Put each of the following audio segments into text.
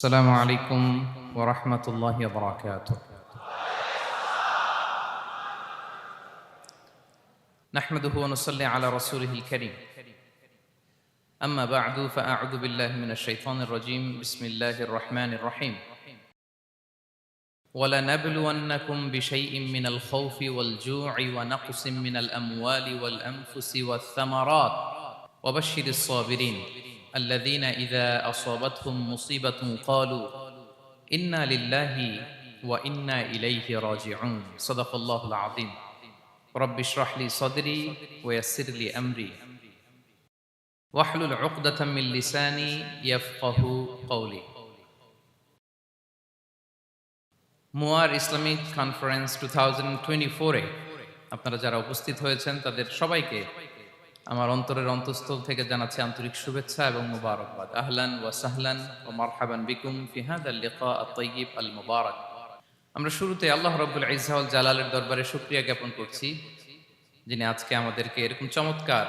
السلام عليكم ورحمة الله وبركاته. نحمده ونصلي على رسوله الكريم. أما بعد فأعوذ بالله من الشيطان الرجيم. بسم الله الرحمن الرحيم. ولنبلونكم بشيء من الخوف والجوع ونقص من الأموال والأنفس والثمرات وبشر الصابرين الذين إذا أصابتهم مصيبة قالوا إنا لله وإنا إليه راجعون. صدق الله العظيم. رب اشرح لي صدري ويسر لي أمري واحلل عقدة من لساني يفقه قولي. মুয়ার Islamic conference 2024-এ আপনারা যারা উপস্থিত হয়েছেন তাদের সবাইকে আমার অন্তরের অন্তঃস্থল থেকে জানাচ্ছি আন্তরিক শুভেচ্ছা এবং মুবারকবাদ। আহলান ওয়া সাহলান ওয়া মারহাবান বিকুম ফি হাদাল লিকা আত-তাইয়িব আল মুবারাক। আমরা শুরুতে আল্লাহ রাব্বুল ইজ্জা ওয়াল জালালের দরবারে শুকরিয়া জ্ঞাপন করছি, যিনি আজকে আমাদেরকে এরকম চমৎকার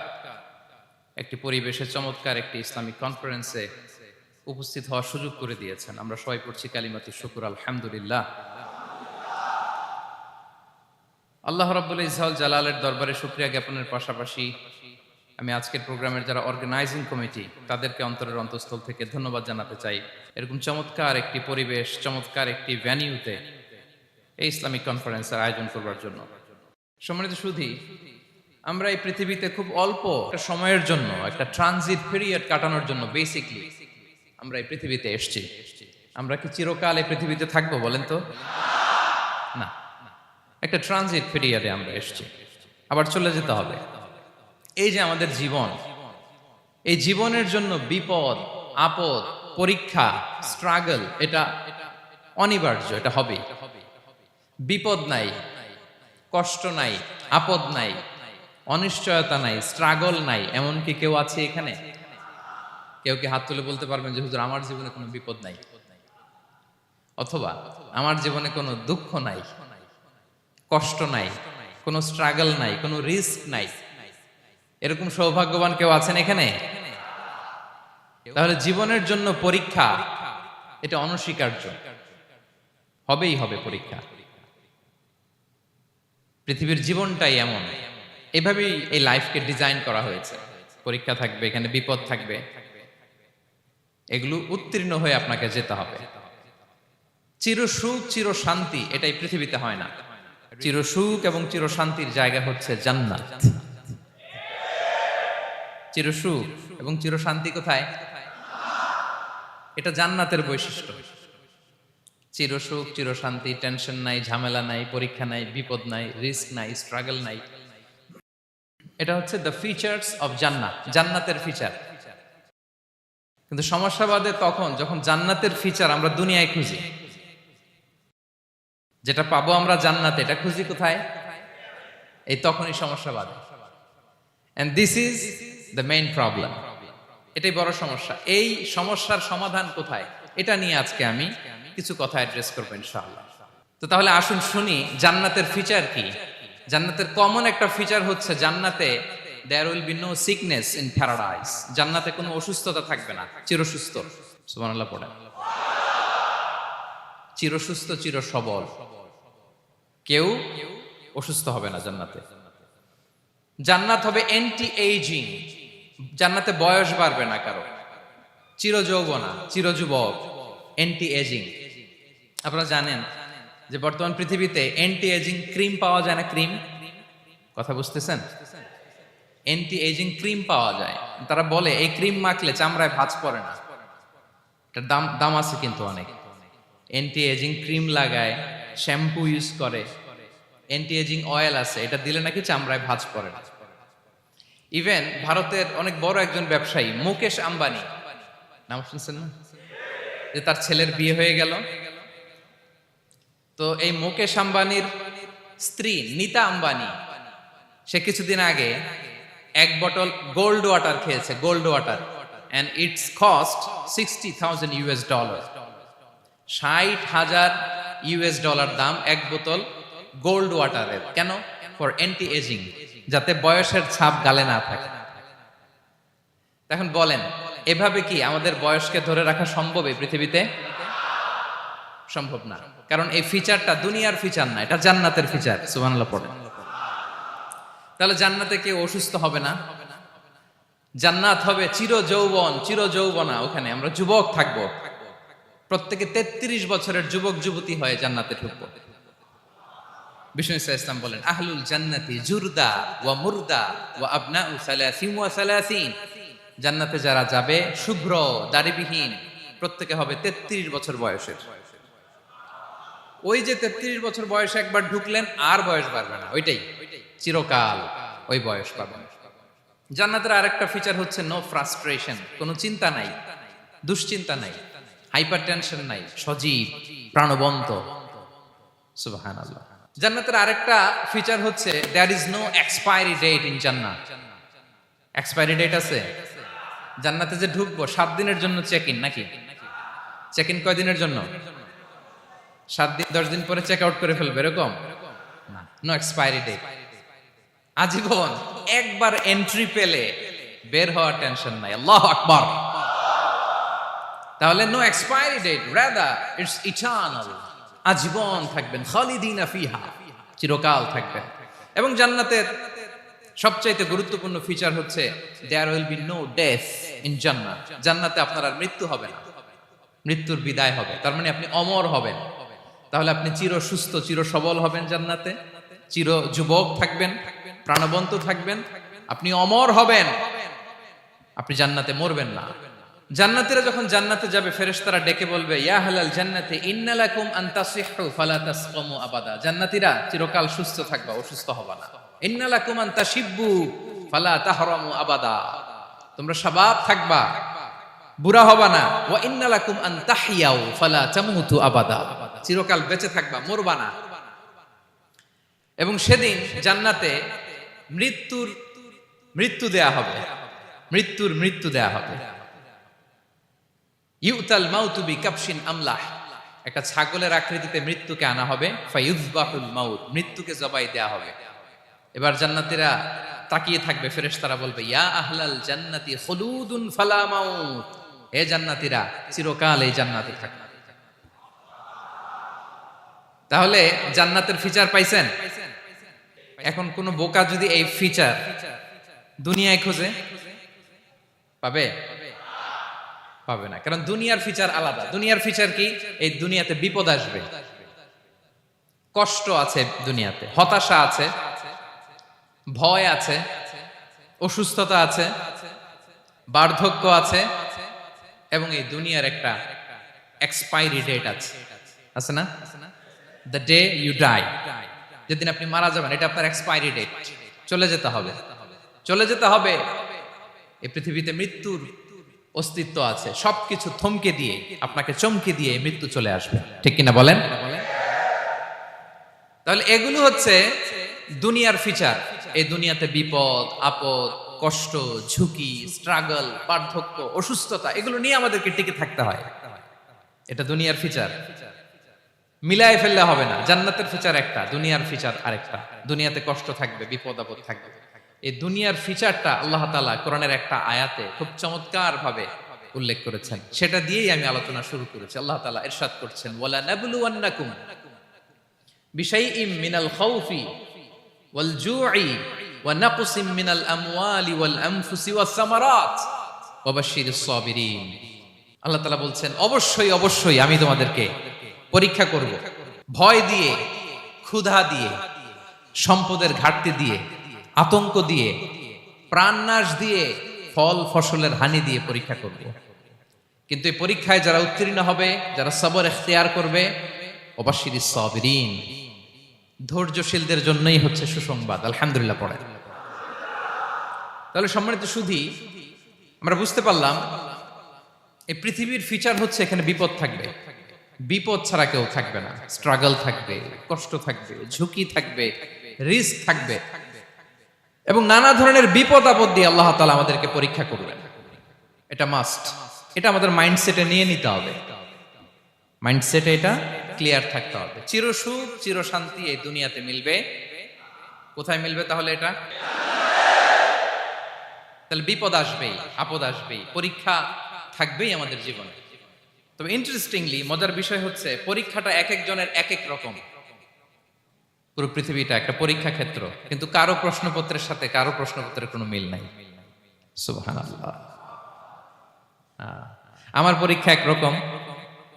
একটি পরিবেশে চমৎকার একটি ইসলামিক কনফারেন্সে উপস্থিত হওয়ার সুযোগ করে দিয়েছেন। আমরা সবাই পড়ছি কালিমাতুশ শুকর, আলহামদুলিল্লাহ। আল্লাহ রাব্বুল ইজ্জা ওয়াল জালালের দরবারে শুকরিয়া জ্ঞাপনের পাশাপাশি আমি আজকের প্রোগ্রামের যারা অর্গানাইজিং কমিটি তাদেরকে অন্তরের অন্তঃস্থল থেকে ধন্যবাদ জানাতে চাই, এরকম চমৎকার একটি পরিবেশ, চমৎকার একটি ভ্যানিউতে এই ইসলামিক কনফারেন্সের আয়োজন করবার জন্য। সম্মানিত সুধী, আমরা এই পৃথিবীতে খুব অল্প একটা সময়ের জন্য, একটা ট্রানজিট পিরিয়ড কাটানোর জন্য বেসিকলি আমরা এই পৃথিবীতে এসেছি। আমরা কি চিরকাল এই পৃথিবীতে থাকবো বলেন তো? না, একটা ট্রানজিট পিরিয়ডে আমরা এসেছি, আবার চলে যেতে হবে। এই যে আমাদের জীবন, এই জীবনের জন্য বিপদ, আপদ, পরীক্ষা, স্ট্রাগল, এটা অনিবার্য, এটা হবে। বিপদ নাই, কষ্ট নাই, আপদ নাই, অনিশ্চয়তা নাই, স্ট্রাগল নাই, এমন কি কেউ আছে এখানে? কেউ কি হাত তুলে বলতে পারবেন যে হুজুর আমার জীবনে কোনো বিপদ নাই, অথবা আমার জীবনে কোনো দুঃখ নাই, কষ্ট নাই, কোনো স্ট্রাগল নাই, কোনো রিস্ক নাই? এরকম সৌভাগ্যবান কেউ আছেন এখানে? তাহলে জীবনের জন্য পরীক্ষা এটা অনস্বীকার্য, হবেই হবে পরীক্ষা। পৃথিবীর জীবনটাই এমন, এভাবেই এই লাইফকে ডিজাইন করা হয়েছে। পরীক্ষা থাকবে, এখানে বিপদ থাকবে, এগুলো উত্তীর্ণ হয়ে আপনাকে যেতে হবে। চির সুখ, চির শান্তি এটাই পৃথিবীতে হয় না। চির সুখ এবং চির শান্তির জায়গা হচ্ছে জান্নাত। চির সুখ এবং চির শান্তি কোথায়? এটা জান্নাতের বৈশিষ্ট্য। চির সুখ, চির শান্তি, টেনশন নাই, ঝামেলা নাই, পরীক্ষা নাই, বিপদ নাই, রিস্ক নাই, স্ট্রাগল নাই। এটা হচ্ছে দ্য ফিচার্স অফ জান্নাত, জান্নাতের ফিচার। কিন্তু সমস্যা বাদে তখন যখন জান্নাতের ফিচার আমরা দুনিয়ায় খুঁজি। যেটা পাবো আমরা জান্নাতে, এটা খুঁজি কোথায়? এই তখনই সমস্যা বাদে। And this is the main problem. এটাই বড় সমস্যা। এই সমস্যার সমাধান কোথায়, এটা নিয়ে আজকে আমি কিছু কথা অ্যাড্রেস করবো ইনশাআল্লাহ। তো তাহলে আসুন শুনি জান্নাতের ফিচার কি। জান্নাতের কমন একটা ফিচার হচ্ছে জান্নাতে there will be no sickness in paradise. জান্নাতে কোনো অসুস্থতা থাকবে না, চিরসুস্থ। সুবহানাল্লাহ পড়েন। চিরসুস্থ, চির সবল, কেউ অসুস্থ হবে না জান্নাতে। জান্নাত হবে অ্যান্টি এইজিং, জান্নাতে বয়স বাড়বে না কারো, চির যৌবনা, চির যুবক, অ্যান্টি এজিং। আপনারা জানেন যে বর্তমান পৃথিবীতে অ্যান্টি এজিং ক্রিম পাওয়া যায় না? ক্রিম, কথা বুঝতেছেন? অ্যান্টি এজিং ক্রিম পাওয়া যায়। তারা বলে এই ক্রিম মাখলে চামড়ায় ভাঁজ পড়ে না। এটার দাম আছে কিন্তু অনেক। অ্যান্টি এজিং ক্রিম লাগায়, শ্যাম্পু ইউজ করে, অ্যান্টি এজিং অয়েল আছে, এটা দিলে নাকি চামড়ায় ভাঁজ পড়ে না। ইভেন ভারতের অনেক বড় একজন ব্যবসায়ী মুকেশ আম্বানি, নাম শুনছেন না? যে তার ছেলের বিয়ে হয়ে গেল। তো এই মুকেশ আম্বানির স্ত্রী নীতা আম্বানি, সে কিছুদিন আগে এক বটল গোল্ড ওয়াটার খেয়েছে, gold water, and it's cost $60,000। $60,000 দাম এক বোতল গোল্ড ওয়াটারের। কেন? ফর অ্যান্টি এজিং, যাতে বয়সের ছাপ গালে না থাকে। এখন বলেন, এভাবে কি আমাদের বয়সকে ধরে রাখা সম্ভব এই পৃথিবীতে? সম্ভব না, কারণ এই ফিচারটা দুনিয়ার ফিচার না, এটা জান্নাতের ফিচার। সুবহানাল্লাহ পড়েন। তাহলে জান্নাতে কেউ অসুস্থ হবে না, জান্নাত হবে চির যৌবন, চির যৌবনা। ওখানে আমরা যুবক থাকবো, প্রত্যেকে 33 বছরের যুবক যুবতী হয়ে জান্নাতে ঢুকবো। বিষ্ণু ইসলাম বলেন, আহলুল জান্নাতি জুরদা ওয়া মুরদা ওয়া আবনাউ সালাসিন ওয়া সালাসিন। জান্নাতে যারা যাবে শুভ্র দাড়িবিহীন, প্রত্যেকে হবে 33 বছর বয়সের। ওই যে 33 বছর বয়সে একবার ঢুকলেন, আর বয়স বাড়বে না, ওইটাই চিরকাল ওই বয়স পাবেন। জান্নাতের আরেকটা ফিচার হচ্ছে নো ফ্রাস্ট্রেশন, কোনো চিন্তা নাই, দুশ্চিন্তা নাই, হাইপার টেনশন নাই, সজীব প্রাণবন্ত। সুবহানাল্লাহ। জান্নাতের আরেকটা ফিচার হচ্ছে there is no expiry date in জান্নাত। এক্সপায়ারি ডেট আছে? জান্নাতে যে ঢুকবো 7 দিনের জন্য চেক ইন, নাকি চেক ইন কয় দিনের জন্য? 7 দিন 10 দিন পরে চেক আউট করে ফেলবে এরকম না, নো এক্সপায়ারি ডেট, আজীবন। একবার এন্ট্রি পেলে বের হওয়ার টেনশন নাই। আল্লাহু আকবার। তাহলে no expiry date, rather it's eternal, আজীবন থাকবেন, খালিদিনা ফিহা, চিরকাল থাকবেন। এবং জান্নাতের সবচাইতে গুরুত্বপূর্ণ ফিচার হচ্ছে there will be no death in জান্নাত। জান্নাতে আপনার আর মৃত্যু হবে না, মৃত্যুর বিদায় হবে। তার মানে আপনি অমর হবেন। তাহলে আপনি চির সুস্থ, চির সবল হবেন জান্নাতে, চির যুবক থাকবেন, প্রাণবন্ত থাকবেন, আপনি অমর হবেন, আপনি জান্নাতে মরবেন না। জান্নাতীরা যখন জান্নাতে যাবে, ফেরেশতারা ডেকে বলবে, ইয়া আহলাল জান্নাতি ইন্না লাকুম আন তাসিহু ফালা তাসকামু আবাদা। জান্নাতীরা চিরকাল সুস্থ থাকবা, অসুস্থ হবা না। ইন্না লাকুম আন তাশিব্বু ফালা তাহরামু আবাদা, তোমরা শাবাব থাকবা, বুড়া হবা না। ওয়া ইন্না লাকুম আন তাহইয়াউ ফালা তামুতু আবাদা, চিরকাল বেঁচে থাকবা, মরবা না। এবং সেদিন জান্নাতে মৃত্যু দেয়া হবে, মৃত্যু দেয়া হবে। ইউতাল মাউতু বিকাবশিন আমলাহ, একটা ছাগলের আকৃতিতে মৃত্যুকে আনা হবে। ফায়ুযবাহুল মাউত, মৃত্যুকে জবাই দেয়া হবে। এবার জান্নাতীরা তাকিয়ে থাকবে, ফেরেশতারা বলবে, ইয়া আহলাল জান্নাতি খুলুদুন ফালা মাউত, হে জান্নাতীরা চিরকাল এই জান্নাতে থাকবে। তাহলে জান্নাতের ফিচার পাইছেন? এখন কোন বোকা যদি এই ফিচার দুনিয়ায় খোঁজে, পাবে? পাবে না, কারণ দুনিয়ার ফিচার আলাদা। দুনিয়ার ফিচার কি? এই দুনিয়াতে বিপদ আসবে, কষ্ট আছে দুনিয়াতে, হতাশা আছে, ভয় আছে, অসুস্থতা আছে, বার্ধক্য আছে, এবং এই দুনিয়ার একটা এক্সপায়ারি ডেট আছে, আছে না? দ্য ডে ইউ ডাই, যেদিন আপনি মারা যাবেন, এটা আপনার এক্সপায়ারি ডেট, চলে যেতে হবে, চলে যেতে হবে। এই পৃথিবীতে মৃত্যুর অস্তিত্ব আছে, সবকিছু থমকে দিয়ে, আপনাকে চমকে দিয়ে মৃত্যু চলে আসবে, ঠিক কিনা বলেন? তাহলে এগুলো হচ্ছে দুনিয়ার ফিচার। এই দুনিয়াতে বিপদ আপদ, কষ্ট, ঝুঁকি, স্ট্রাগল, বার্ধক্য, অসুস্থতা, এগুলো নিয়ে আমাদেরকে টিকে থাকতে হয়। এটা দুনিয়ার ফিচার, মিলায় ফেললে হবে না। জান্নাতের ফিচার একটা, দুনিয়ার ফিচার আরেকটা। দুনিয়াতে কষ্ট থাকবে, বিপদ আপদ থাকবে। এই দুনিয়ার ফিচারটা আল্লাহ তাআলা কোরআনের একটা আয়াতে খুব চমৎকার ভাবে উল্লেখ করেছেন, সেটা দিয়েই আমি আলোচনা শুরু করেছি। আল্লাহ তাআলা ইরশাদ করছেন, ওয়ালা নাবলুওয়ান্নাকুম বিশাইইম মিনাল খাউফি ওয়াল জুই ওয়া নাকসিম মিনাল আমওয়ালি ওয়াল আনফুসি ওয়াস সামারাত ওয়া বাশশিরিস সাবিরিন। আল্লাহ তাআলা বলছেন, অবশ্যই আমি তোমাদেরকে পরীক্ষা করব, ভয় দিয়ে, ক্ষুধা দিয়ে, সম্পদের ঘাটতি দিয়ে, আতঙ্ক দিয়ে, প্রাণনাশ দিয়ে, ফল ফসলের হানি দিয়ে পরীক্ষা করব। কিন্তু এই পরীক্ষায় যারা উত্তীর্ণ হবে, যারা সবর ইখতিয়ার করবে, ওয়াবাশশিরিস সাবিরিন, ধৈর্যশীলদের জন্যই হচ্ছে সুসংবাদ। আলহামদুলিল্লাহ পড়ে। তাহলে সম্মানিত সুধী, আমরা বুঝতে পারলাম এই পৃথিবীর ফিচার হচ্ছে এখানে বিপদ থাকবে, বিপদ ছাড়া কেউ থাকবে না। স্ট্রাগল থাকবে, কষ্ট থাকবে, ঝুঁকি থাকবে, রিস্ক থাকবে, এবং নানা ধরনের বিপদ আপদ দিয়ে আল্লাহ তাআলা আমাদেরকে পরীক্ষা করবেন। এটা মাস্ট, এটা আমাদের মাইন্ডসেটে নিয়ে নিতে হবে, মাইন্ডসেটে এটা ক্লিয়ার থাকতে হবে। চিরসুখ চিরশান্তি এই দুনিয়াতে মিলবে, কোথায় মিলবে তাহলে? এটা তাহলে বিপদ আসবেই, আপদ আসবেই, পরীক্ষা থাকবেই আমাদের জীবনে। তো তবে ইন্টারেস্টিংলি মজার বিষয় হচ্ছে পরীক্ষাটা এক একজনের এক এক রকম। পুরো পৃথিবীটা একটা পরীক্ষা ক্ষেত্র, কিন্তু কারো প্রশ্নপত্রের সাথে কারো প্রশ্নপত্রের কোনো মিল নাই। সুবহানাল্লাহ। আমার পরীক্ষা একরকম,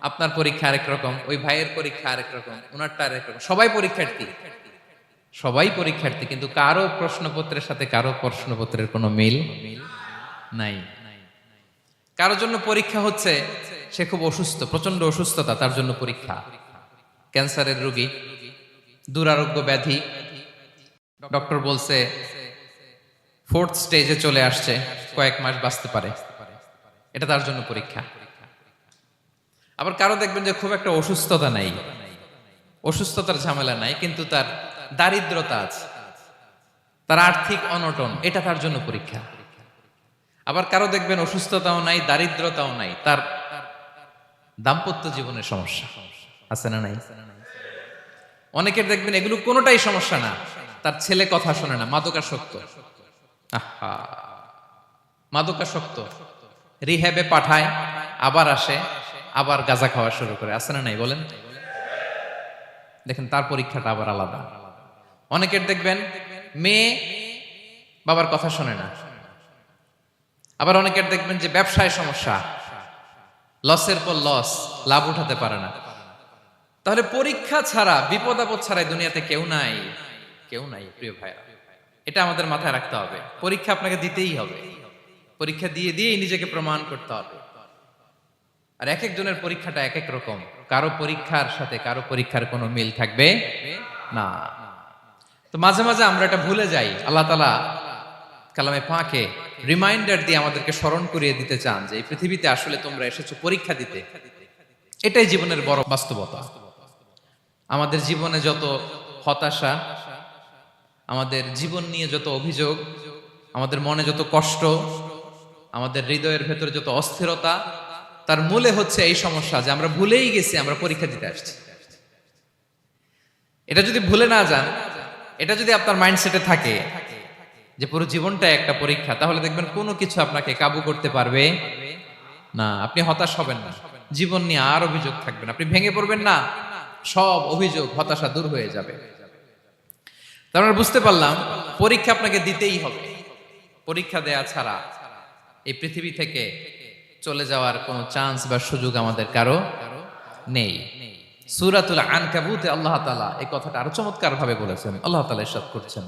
আপনার পরীক্ষা আরেক রকম, ওই ভাইয়ের পরীক্ষা আরেক রকম, ওনারটা আরেক রকম। সবাই পরীক্ষার্থী, সবাই পরীক্ষার্থী, কিন্তু কারো প্রশ্নপত্রের সাথে কারো প্রশ্নপত্রের কোনো মিল নাই। কারোর জন্য পরীক্ষা হচ্ছে সে খুব অসুস্থ, প্রচন্ড অসুস্থতা, তার জন্য পরীক্ষা। ক্যান্সারের রোগী, দুরারোগ্য ব্যাধি, ডক্টর বলছে 4th স্টেজে চলে আসছে, কয়েক মাস বাঁচতে পারে, এটা তার জন্য পরীক্ষা। আবার কারো দেখবেন যে খুব একটা অসুস্থতা নাই, অসুস্থতার ঝামেলা নাই, কিন্তু তার দারিদ্রতা আছে, তার আর্থিক অনটন, এটা তার জন্য পরীক্ষা। আবার কারো দেখবেন অসুস্থতাও নাই, দারিদ্রতাও নাই, তার দাম্পত্য জীবনের সমস্যা আছে না নাই? অনেকের দেখবেন এগুলো কোনোটাই সমস্যা না, তার ছেলে কথা শোনে না, মাদকাসক্ত। আহা, মাদকাসক্ত, রিহ্যাবে পাঠায়, আবার আসে, আবার গাঁজা খাওয়া শুরু করে, আছে না নাই বলেন? দেখেন তার পরীক্ষাটা আবার আলাদা। অনেকের দেখবেন মেয়ে বাবার কথা শোনে না। আবার অনেকের দেখবেন যে ব্যবসায় সমস্যা, লসের পর লস, লাভ উঠাতে পারে না। তাহলে পরীক্ষা ছাড়া, বিপদ আপদ ছাড়াই দুনিয়াতে কেউ নাই, কেউ নাই প্রিয় ভাইরা। এটা আমাদের মাথায় রাখতে হবে। পরীক্ষা আপনাকে দিতেই হবে, পরীক্ষা দিয়ে দিয়েই নিজেকে প্রমাণ করতে হবে। আর এক একজনের পরীক্ষাটা এক এক রকম, কারো পরীক্ষার সাথে কারো পরীক্ষার কোনো মিল থাকবে না। তো মাঝে মাঝে আমরা এটা ভুলে যাই। আল্লাহ তাআলা কালামে পাকে রিমাইন্ডার দিয়ে আমাদেরকে স্মরণ করিয়ে দিতে চান যে এই পৃথিবীতে আসলে তোমরা এসেছো পরীক্ষা দিতে। এটাই জীবনের বড় বাস্তবতা। আমাদের জীবনে যত হতাশা, আমাদের জীবন নিয়ে যত অভিযোগ, আমাদের মনে যত কষ্ট, আমাদের হৃদয়ের ভেতরে যত অস্থিরতা, তার মূলে হচ্ছে এই সমস্যা যে আমরা ভুলেই গেছি আমরা পরীক্ষা দিতে আসছি। এটা যদি ভুলে না যান, এটা যদি আপনার মাইন্ডসেটে থাকে যে পুরো জীবনটা একটা পরীক্ষা, তাহলে দেখবেন কোনো কিছু আপনাকে কাবু করতে পারবে না। আপনি হতাশ হবেন না, জীবন নিয়ে আর অভিযোগ থাকবে না, আপনি ভেঙে পড়বেন না, সব অভিযোগ হতাশা দূর হয়ে যাবে। তারপর বুঝতে পারলাম পরীক্ষা আপনাকে দিতেই হবে। পরীক্ষা দেয়া ছাড়া এই পৃথিবী থেকে চলে যাওয়ার কোনো চান্স বা সুযোগ আমাদের কারো নেই। সূরাতুল আনকাবুতে আল্লাহ তাআলা এই কথাটা আরো চমৎকার ভাবে বলেছেন। আল্লাহ তাআলা ইরশাদ করছেন,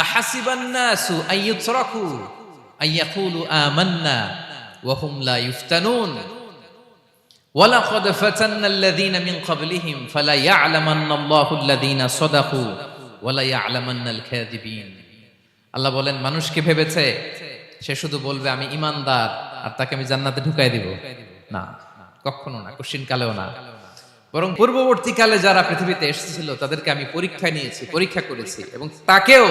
আহাসিবান নাসু আইয়ুতরাকু আইয়াকুলু আমান্না ওয়া হুম লা ইফতানুন ওয়ালাকাদ ফাতান্নাল্লাযীনা মিন ক্বাবলিহিম ফালা ইয়া'লামান্নাল্লাহুল্লাযীনা সাদাকু ওয়ালা ইয়া'লামান্নাল কাযিবিন। আল্লাহ বলেন, মানুষ কি ভেবেছে সে শুধু বলবে আমি ঈমানদার আর তাকে আমি জান্নাতে ঢুকাই দিব? না, কখনো না, কোশ্চিন কালেও না। বরং পূর্ববর্তীকালে যারা পৃথিবীতে এসেছিল তাদেরকে আমি পরীক্ষা নিয়েছি, পরীক্ষা করেছি, এবং তাকেও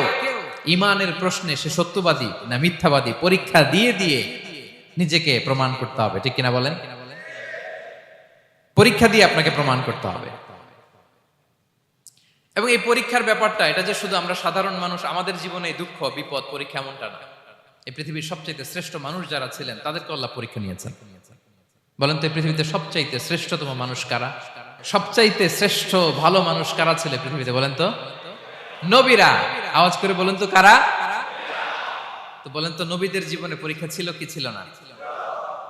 ঈমানের প্রশ্নে সে সত্যবাদী না মিথ্যাবাদী পরীক্ষা দিয়ে দিয়ে নিজেকে প্রমাণ করতে হবে। ঠিক কিনা বলেন? পরীক্ষা দিয়ে আপনাকে প্রমাণ করতে হবে। এবং এই পরীক্ষার ব্যাপারটা, এটা যে শুধু আমরা সাধারণ মানুষ আমাদের জীবনে দুঃখ বিপদ পরীক্ষা এমনটা না। এই পৃথিবীর সবচাইতে শ্রেষ্ঠ মানুষ যারা ছিলেন তাদেরকে আল্লাহ পরীক্ষা নিয়েছেন। বলেন তো এই পৃথিবীতে সবচাইতে শ্রেষ্ঠতম মানুষ কারা? সবচাইতে শ্রেষ্ঠ ভালো মানুষ কারা ছিল পৃথিবীতে? বলেন তো নবীরা। আওয়াজ করে বলেন তো কারা? তো বলেন তো নবীদের জীবনে পরীক্ষা ছিল কি ছিল না?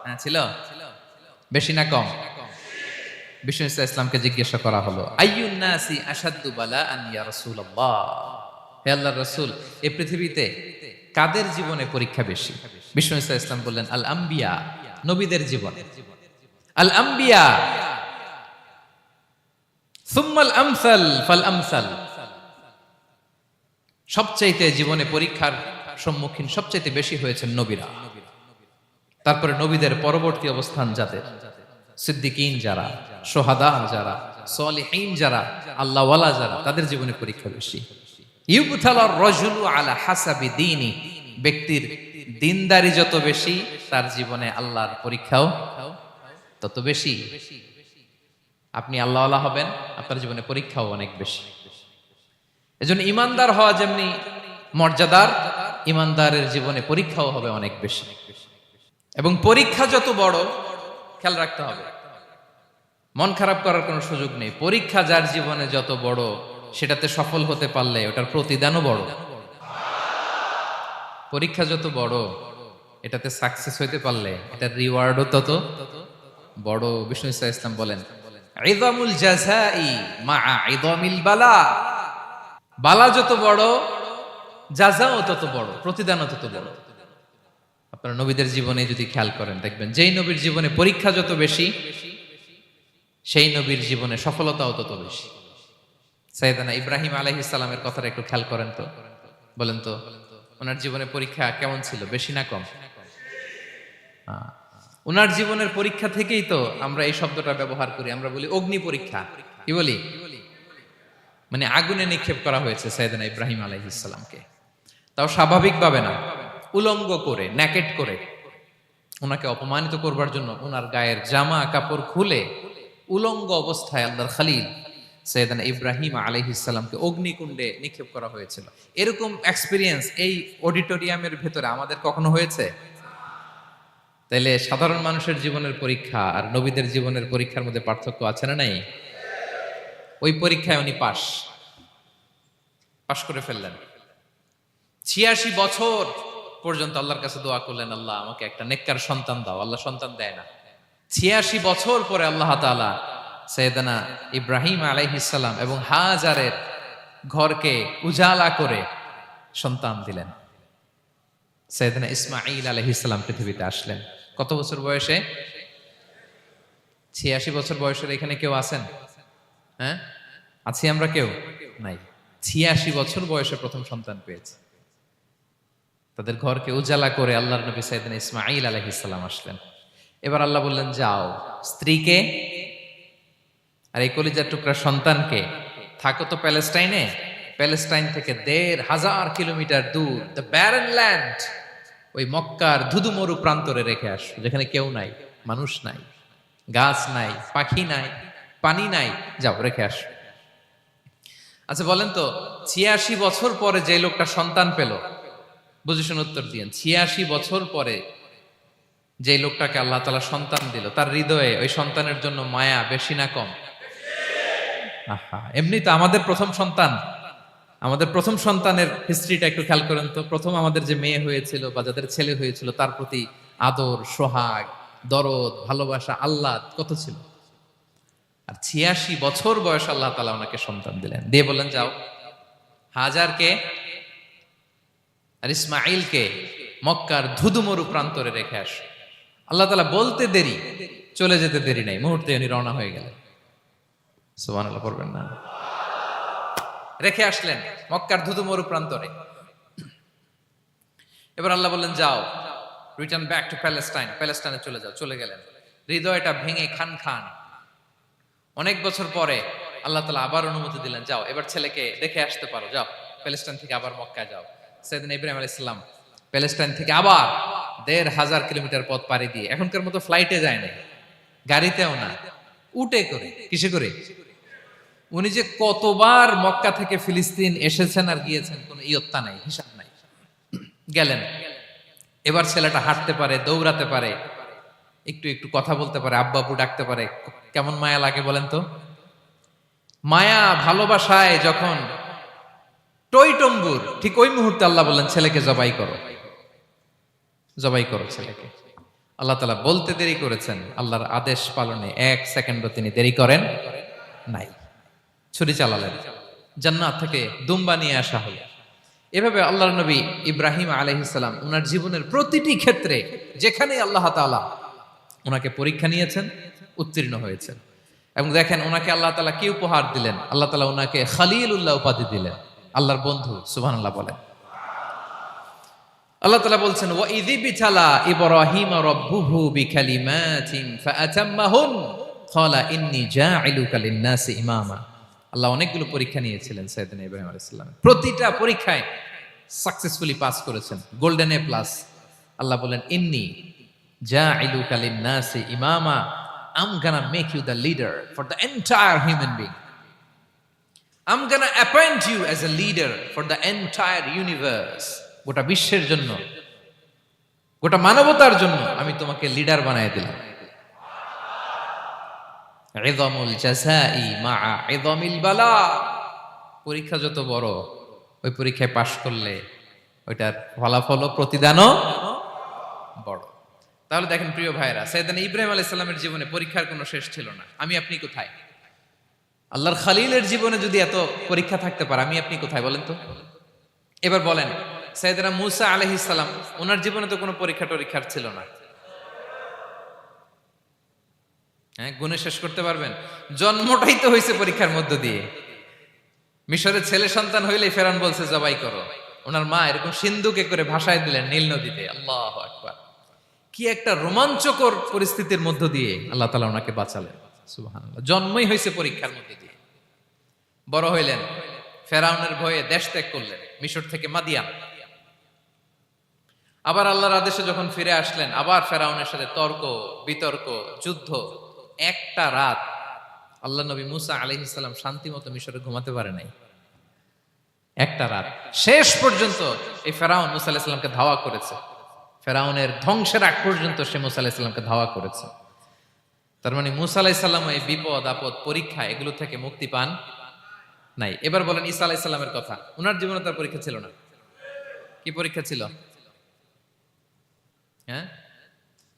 হ্যাঁ ছিল। বেশি না কম? বিষ্ণু ইসলামকে জিজ্ঞাসা করা হলো, আইয়ুন নাসি আশাদ্দু বালাআন ইয়া রাসূলুল্লাহ, হে আল্লাহর রাসূল, এই পৃথিবীতে কাদের জীবনে পরীক্ষা বেশি? বিষ্ণু ইসলাম বললেন, আল আম্বিয়া, নবীদের জীবন। আল আম্বিয়া সুম্মাল আমসাল ফাল আমসাল, সবচাইতে জীবনে পরীক্ষার সম্মুখীন সবচাইতে বেশি হয়েছেন নবীরা। তারপরে নবীদের পরবর্তী অবস্থান যাদের, সিদ্দিকিন যারা, সোহাদা যারা, সলিহিন যারা, আল্লাহওয়ালা যারা, তাদের জীবনে পরীক্ষা বেশি। ইউবতালার রাজুলু আলা হাসাবি দীনি, ব্যক্তির দিনদারি যত বেশি তার জীবনে আল্লাহর পরীক্ষাও তত বেশি। আপনি আল্লাহওয়ালা হবেন, আপনার জীবনে পরীক্ষাও অনেক বেশি। এজন্য ইমানদার হওয়া যেমনি মর্যাদার, ইমানদারের জীবনে পরীক্ষাও হবে অনেক বেশি। এবং পরীক্ষা যত বড়, খেয়াল রাখতে হবে, মন খারাপ করার কোনো সুযোগ নেই। পরীক্ষা যার জীবনে যত বড়, সেটাতে সফল হতে পারলে ওটার প্রতিদানও বড়। পরীক্ষা যত বড়, এটাতে সাকসেস হইতে পারলে এটার রিওয়ার্ডও তত বড়। বিষ্ণু ইসা ইসলাম বলেন, ইযামুল জাযাই মা'a ইযামিল বালা। বালা যত বড়, জাযাও তত বড়, প্রতিদানও তত বড়। আপনারা নবীদের জীবনে যদি খেয়াল করেন, দেখবেন যেই নবীর জীবনে পরীক্ষা যত বেশি, সেই নবীর জীবনে সফলতাও তত বেশি। সাইয়েদানা ইব্রাহিম আলাইহিস সালামের কথাটা একটু খেয়াল করেন তো, বলেন তো ওনার জীবনে পরীক্ষা কেমন ছিল, বেশি না কম? ওনার জীবনের পরীক্ষা থেকেই তো আমরা এই শব্দটা ব্যবহার করি, আমরা বলি অগ্নি পরীক্ষা। কি বলি? মানে আগুনে নিক্ষেপ করা হয়েছে সাইয়েদানা ইব্রাহিম আলাইহিস সালামকে, তাও স্বাভাবিকভাবে না, উলঙ্গ করে, ন্যাকেট করে ওনাকে অপমানিত করবার জন্য ওনার গায়ের জামা কাপড় খুলে উলঙ্গ অবস্থায় আল্লাহর খলিল সাইয়েদানা ইব্রাহিম আলাইহিস সালামকে অগ্নিকুণ্ডে নিক্ষেপ করা হয়েছিল। এরকম এক্সপেরিয়েন্স এই অডিটোরিয়ামের ভেতরে আমাদের কখনো হয়েছে? তাইলে সাধারণ মানুষের জীবনের পরীক্ষা আর নবীদের জীবনের পরীক্ষার মধ্যে পার্থক্য আছে না নাই? ওই পরীক্ষায় উনি পাশ করে ফেললেন। ৮৬ বছর পর্যন্ত আল্লাহর কাছে দোয়া করলেন, আল্লাহ আমাকে একটা নেককার সন্তান দাও। আল্লাহ সন্তান দেয় না। ৮৬ বছর পরে আল্লাহ তাআলা সাইয়েদানা ইব্রাহিম আলাইহিস সালাম এবং হাজারের ঘরকে উজালা করে সন্তান দিলেন। সাইয়েদানা ইসমাঈল আলাইহিস সালাম পৃথিবীতে আসলেন কত বছর বয়সে? ৮৬ বছর বয়সের এখানে কেউ আছেন? হ্যাঁ, আছি আমরা? কেউ নাই। ৮৬ বছর বয়সে প্রথম সন্তান পেয়েছে। তাদের ঘরকে উজালা করে আল্লাহর নবী সাইয়েদনা ইসমাঈল আলাইহিস সালাম আসলেন। এবার আল্লাহ বললেন, যাও স্ত্রীকে আর এই কলিজার টুকরা সন্তানকে, থাকো তো প্যালেস্টাইনে, প্যালেস্টাইন থেকে ১৫০০ কিলোমিটার দূর, দ্য ব্যারেন ল্যান্ড, ওই মক্কার ধুধুমরু প্রান্তরে রেখে আস, যেখানে কেউ নাই, মানুষ নাই, গাছ নাই, পাখি নাই, পানি নাই, যাও রেখে আস। আচ্ছা বলেন তো, ৮৬ বছর পরে যে লোকটা সন্তান পেল, বুঝে শুনে উত্তর দিয়েন, ৮৬ বছর পরে যে লোকটাকে আল্লাহ তাআলা সন্তান দিল, তার হৃদয়ে ওই সন্তানের জন্য মায়া বেশি না কম? এমনি তো আমাদের প্রথম সন্তানের হিস্ট্রিটা একটু খেয়াল করেন তো। প্রথম আমাদের যে মেয়ে হয়েছিল বা যাদের ছেলে হয়েছিল, তার প্রতি আদর, সোহাগ, দরদ, ভালোবাসা, আহ্লাদ কত ছিল। আর ৮৬ বছর বয়স আল্লাহ তাআলা ওনাকে সন্তান দিলেন, দিয়ে বললেন, যাও হাজারকে আর ইসমাঈলকে মক্কার ধুধুমরু প্রান্তরে রেখে আস। আল্লাহ তাআলা বলতে দেরি, চলে যেতে দেরি নাই, মুহূর্তে উনি রওনা হয়ে গেলেন। সুবহানাল্লাহ পড়বেন না? রেখে আসলেন মক্কার ধুধুমরু প্রান্তরে। এবার আল্লাহ বললেন, যাও রিটার্ন ব্যাক টু প্যালেস্টাইন, প্যালেস্টাইনে চলে যাও। চলে গেলেন, হৃদয়টা ভেঙে খান খান। অনেক বছর পরে আল্লাহ তাআলা আবার অনুমতি দিলেন, যাও এবার ছেলেকে দেখে আসতে পারো, যাও প্যালেস্টাইন থেকে আবার মক্কায় যাও। সাইয়েদনা ইব্রাহিম আলাইহিস সালাম প্যালেস্টাইন থেকে আবার ১৫০০ কিলোমিটার পথ পাড়ি দিয়ে, এখনকার মতো ফ্লাইটে যায় না, গাড়িতেও না, উটে করে। কিসে করে? উনি যে কতবার মক্কা থেকে ফিলিস্তিন এসেছেন আর গিয়েছেন, কোনো ইয়ত্তা নাই, হিসাব নাই। গেলেন, এবার ছেলেটা হাঁটতে পারে, দৌড়াতে পারে, একটু একটু কথা বলতে পারে, আব্বু আব্বু ডাকতে পারে। কেমন মায়া লাগে বলেন তো? মায়া ভালোবাসায় যখন টইটম্বুর, ঠিক ওই মুহূর্তে আল্লাহ বললেন, ছেলেকে জবাই করো, জবাই করো ছেলেকে। আল্লাহ তাআলা বলতে দেরি করেছেন, আল্লাহর আদেশ পালনে ১ সেকেন্ডও তিনি দেরি করেন নাই। ছুরি চালালেন, জান্নাত থেকে দুম্বা নিয়ে আসা হলো। এভাবে আল্লাহর নবী ইব্রাহিম আলাইহিস সালাম ওনার জীবনের প্রতিটি ক্ষেত্রে যেখানে আল্লাহ তাআলা ওনাকে পরীক্ষা নিয়েছেন, উত্তীর্ণ হয়েছেন। এবং দেখেন ওনাকে আল্লাহ তাআলা কি উপহার দিলেন? আল্লাহ তাআলা ওনাকে খলিলুল্লাহ উপাধি দিলেন, আল্লাহর বন্ধু। সুবহানাল্লাহ বলেন। আল্লাহ তাআলা বলছেন, ওয়া ইযি বিতালা ইব্রাহিম রাব্বুহু বিকালিমাতিন ফাআতাম্মাহুন ক্বালা ইন্নী জাঈলুকা লিন-নাসি ইমামা। আল্লাহ অনেকগুলো পরীক্ষা নিয়েছিলেন সাইয়েদনা ইব্রাহিম আলাইহিস সালাম, প্রতিটা পরীক্ষায় সাকসেসফুলি পাস করেছেন, গোল্ডেন এ প্লাস। আল্লাহ বলেন, ইন্নী জাঈলুকা লিন-নাসি ইমামা, I'm gonna make you the leader for the entire human being. I'm gonna appoint you as a leader for the entire universe. গোটা বিশ্বের জন্য, গোটা মানবতার জন্য আমি তোমাকে লিডার বানায় দিলাম। ইযমুল জাযাই মা ইযমিল বালা। পরীক্ষা যত বড়, ওই পরীক্ষায় পাশ করলে ওইটার ফলাফল প্রতিদানও বড়। তাহলে দেখেন প্রিয় ভাইরা, সাইয়েদনা ইব্রাহিম আলাইহিস সালামের জীবনে পরীক্ষার কোনো শেষ ছিল না। আমি আপনি কোথায়? আল্লাহর খালিলের জীবনে যদি এত পরীক্ষা থাকতে পারে, আমি আপনি কোথায় বলেন তো? এবার বলেন, সাইয়েদনা মূসা আলাইহিস সালাম, ওনার জীবনে তো কোনো পরীক্ষা টরীক্ষার ছিল না। হ্যাঁ, গুণে শেষ করতে পারবেন? জন্মটাই তো হয়েছে পরীক্ষার মধ্য দিয়ে। মিশরের ছেলে সন্তান হইলেই ফেরাউন বলছে জবাই করো। ওনার মা এরকম সিন্ধুকে করে ভাসায় দিলেন নীল নদীতে। আল্লাহু আকবার! কি একটা রোমাঞ্চকর পরিস্থিতির মধ্য দিয়ে আল্লাহ তাআলা ওনাকে বাঁচালেন। সুবহানাল্লাহ। জন্মই হয়েছে পরীক্ষার মধ্য দিয়ে। বড় হইলেন, ফেরাউনের ভয়ে দেশ ত্যাগ করলেন, মিশর থেকে মাদিয়ান। আবার আল্লাহর আদেশে যখন ফিরে আসলেন, আবার ফেরাউনের সাথে তর্ক বিতর্ক, যুদ্ধ। একটা রাত আল্লাহ নবী মুসা আলাইহিস সালাম শান্তি মতো মিশরে ঘুমাতে পারে নাই। একটা রাত। শেষ পর্যন্ত এই ফেরাউন মুসা আলাইহিস সালামকে ধাওয়া করেছে। ফেরাউনের ধ্বংসের আগ পর্যন্ত সে মুসা আলাইহিস সালামকে ধাওয়া করেছে। তার মানে মুসা আলাইহিস সালাম এই বিপদ আপদ পরীক্ষা এগুলো থেকে মুক্তি পান নাই। এবার বলেন ঈসা আলাইহিস সালামের কথা। ওনার জীবনে তার পরীক্ষা ছিল না? কি পরীক্ষা ছিল? হ্যাঁ,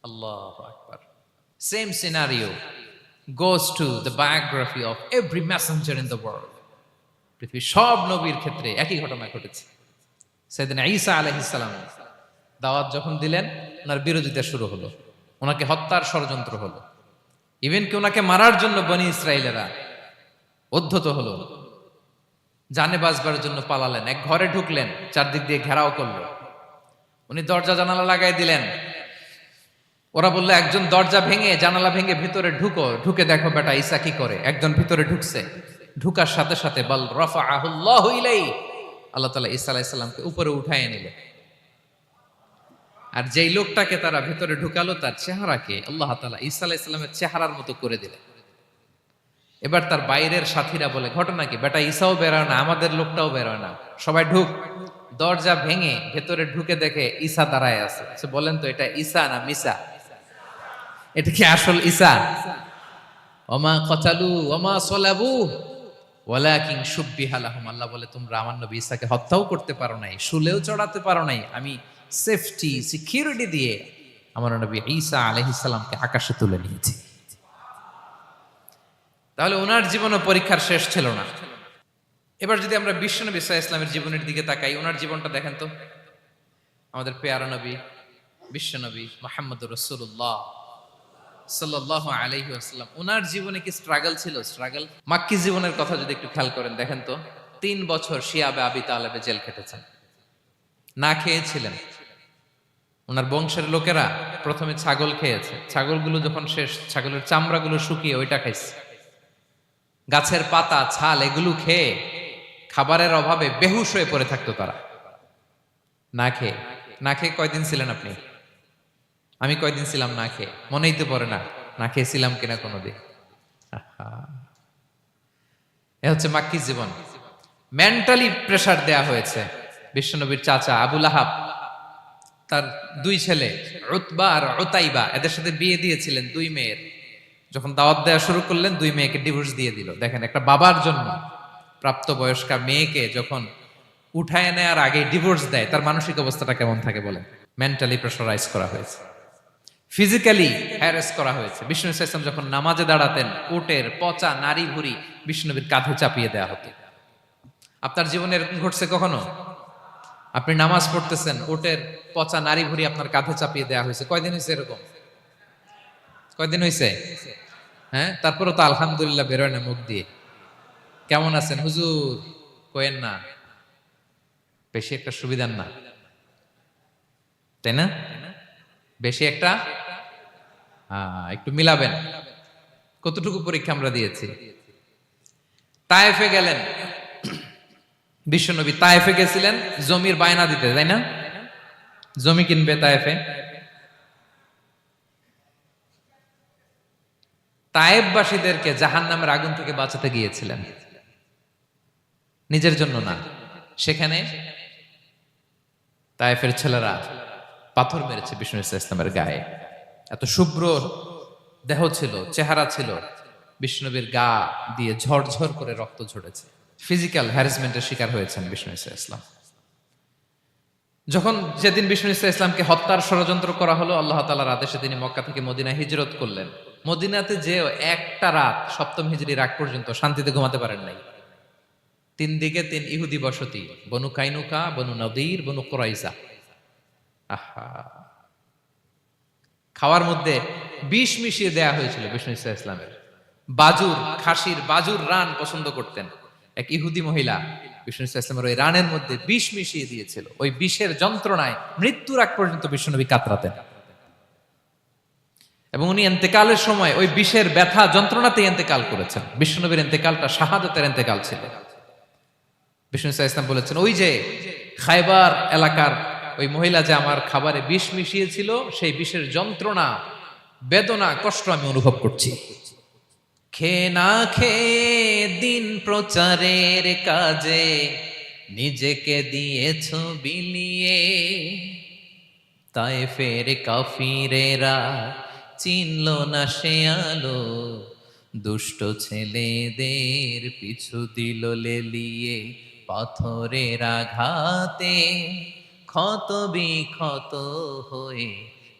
আল্লাহু আকবার। Same scenario goes to the biography of every messenger in the world. পৃথিবীর সব নবীর ক্ষেত্রে একই ঘটনা ঘটেছে। সাইয়েদনা ঈসা আলাইহিস সালাম দাওয়াত যখন দিলেন, ওনার বিরোধিতা শুরু হলো, ওনাকে হত্যার ষড়যন্ত্র হলো। ইভেন কি ওনাকে মারার জন্য বনি ইসরায়েলেরা উদ্ধত হলো, জানে বাঁচবার জন্য পালালেন। এক ঘরে ঢুকলেন, চারদিক দিয়ে ঘেরাও করলো। উনি দরজা জানালা লাগাই দিলেন। ওরা বললো, একজন দরজা ভেঙে জানালা ভেঙে ভিতরে ঢুকো, ঢুকে দেখো বেটা ঈসা কি করে। একজন ভিতরে ঢুকছে, ঢুকার সাথে সাথে বাল রাফাআহুল্লাহু ইলাইহি, আল্লাহ তাআলা ঈসা আলাইহিস সালামকে উপরে উঠায় নিলেন। আর যেই লোকটাকে তারা ভিতরে ঢুকালো, তার চেহারাকে আল্লাহ তাআলা ঈসা আলাইহিস সালামের চেহারার মতো করে দিলেন। এবার তার বাইরের সাথীরা বলে, ঘটনা কি? বেটা ঈসাও বেরোয় না, আমাদের লোকটাও বেরোয় না, সবাই ঢুক। দরজা ভেঙে ভেতরে ঢুকে দেখে ঈসা দাঁড়ায় আছে। সে বলেন তো, এটা ঈসা না মিসা? এটা কি আসল ঈসা? ওমা কতালু ওমা সলাবু ওয়ালাকিন শুব্বিহা লাহুম। আল্লাহ বলে, তোমরা আমার নবী ঈসাকে হত্যাও করতে পারো নাই, শুলেও চড়াতে পারো নাই। আমি সেফটি সিকিউরিটি দিয়ে আমার নবী ঈসা আলাইহিস সালামকে আকাশে তুলে নিয়েছি। তাহলে ওনার জীবনে পরীক্ষার শেষ ছিল না। এবার যদি আমরা বিশ্বনবী সাল্লাল্লাহু আলাইহি ওয়াসাল্লামের জীবনের দিকে তাকাই, ওনার জীবনটা দেখেন তো। আমাদের পেয়ারা নবী বিশ্বনবী মুহাম্মদুর রাসূলুল্লাহ সাল্লাল্লাহু আলাইহি ওয়াসাল্লাম, ওনার জীবনে কি স্ট্রাগল ছিল? স্ট্রাগল। মাক্কি জীবনের কথা যদি একটু খেয়াল করেন, দেখেন তো 3 বছর শিয়াবে আবি তালেবে জেল খেটেছেন, না খেয়েছিলেন। ওনার বংশের লোকেরা প্রথমে ছাগল খেয়েছে, ছাগলগুলো যখন শেষ, ছাগলের চামড়াগুলো শুকিয়ে ওইটা খাইছে। গাছের পাতা ছাল এগুলো খেয়ে খাবারের অভাবে বেহুশ হয়ে পড়ে থাকতো তারা। না খেয়ে না খেয়ে কয়দিন ছিলেন আপনি? আমি কয়দিন ছিলাম না খেয়ে? মনেই তো পড়ে না, না খেয়েছিলাম কিনা কোনোদিন। এ হচ্ছে মাক্কি জীবন। মেন্টালি প্রেসার দেয়া হয়েছে। বিশ্বনবীর চাচা আবু লাহাব, তার 2 ছেলে উতবা আর উতাইবা, এদের সাথে বিয়ে দিয়েছিলেন 2 মেয়ের। যখন দাওয়াত দেওয়া শুরু করলেন, 2 মেয়েকে ডিভোর্স দিয়ে দিল। দেখেন, একটা বাবার জন্য প্রাপ্তবয়স্কা মেয়েকে যখন উঠায় নেয়ার আগে ডিভোর্স দেয়, তার মানসিক অবস্থাটা কেমন থাকে বলেন? মেন্টালি প্রেসারাইজ করা হয়েছে, ফিজিক্যালি হ্যারাস করা হয়েছে। বিষ্ণু ইসলাম যখন নামাজে দাঁড়াতেন, উটের পচা নারী ভুঁড়ি বিষ্ণুনবীর কাঁধে চাপিয়ে দেওয়া হতো। আপনার জীবনে এরকম ঘটছে কখনো? আপনি নামাজ পড়তেছেন, উটের পচা নারী ভুঁড়ি আপনার কাঁধে চাপিয়ে দেওয়া হয়েছে। কয়দিন হয়েছে এরকম? কয়দিন হয়েছে? হ্যাঁ, তারপরে তো আলহামদুলিল্লাহ বেরোয় না মুখ দিয়ে। কেমন আছেন হুজুর কোয়েন না, বেশি একটা সুবিধার না, তাই না? বেশি একটা একটু মিলাবেন। কতটুকু পরীক্ষা আমরা দিয়েছি। তায়েফে গেলেন বিশ্বনবী, তায়েফে গেছিলেন জমির বায়না দিতে, তাই না? জমি কিনবে তায়েফে। তায়েফবাসীদেরকে জাহান্নামের আগুন থেকে বাঁচাতে গিয়েছিলেন, নিজের জন্য না। সেখানে তায়েফের ছেলেরা পাথর মেরেছে বিষ্ণু ইসলামের গায়ে। এত শুভ্র দেহ ছিল, চেহারা ছিল, বিষ্ণুনবীর গা দিয়ে ঝরঝর করে রক্ত ঝরেছে। ফিজিক্যাল হ্যারাসমেন্টের শিকার হয়েছেন বিষ্ণু ঈসা ইসলাম। যখন যেদিন বিষ্ণু ঈসা ইসলামকে হত্যার ষড়যন্ত্র করা হলো, আল্লাহ তাআলার আদেশে তিনি মক্কা থেকে মদিনায় হিজরত করলেন। মদিনাতে যে একটা রাত, সপ্তম হিজরির আগ পর্যন্ত শান্তিতে ঘুমাতে পারেন নাই। তিন দিকে তিন ইহুদি বসতি, বনু কাইনুকা, বনু নদীর, বনু কুরাইজা। আহা, খাওয়ার মধ্যে বিষ মিশিয়ে দেয়া হয়েছিল বিষ্ণু ঈসা ইসলামের। বাজুর, খাসির বাজুর রান পছন্দ করতেন। এক ইহুদি মহিলা বিষ্ণু ঈসা ইসলামের ওই রানের মধ্যে বিষ মিশিয়ে দিয়েছিল। ওই বিষের যন্ত্রণায় মৃত্যুর আগ পর্যন্ত বিষ্ণুনবী কাতরাতেন, এবং উনি ইন্তেকালের সময় ওই বিষের ব্যথা যন্ত্রণাতে ইন্তেকাল করেছেন। বিষ্ণুনবীর ইন্তেকালটা শাহাদাতের ইন্তেকাল ছিল। বিষ্ণু ঈসা ইসলাম বলেছেন, ওই যে খায়বার এলাকার ওই মহিলা যে আমার খাবারে বিষ মিশিয়েছিল, সেই বিষের যন্ত্রণা, বেদনা, কষ্ট আমি অনুভব করছি। খেয়ে না খেয়ে দিন প্রচারের কাজে নিজেকে দিয়েছ বিলিয়ে, তায়েফের কাফিরেরা চিনল না সে আলো, দুষ্ট ছেলেদের পিছু দিল লেলিয়ে, পাথরের আঘাতে ক্ষত বিক্ষত হয়ে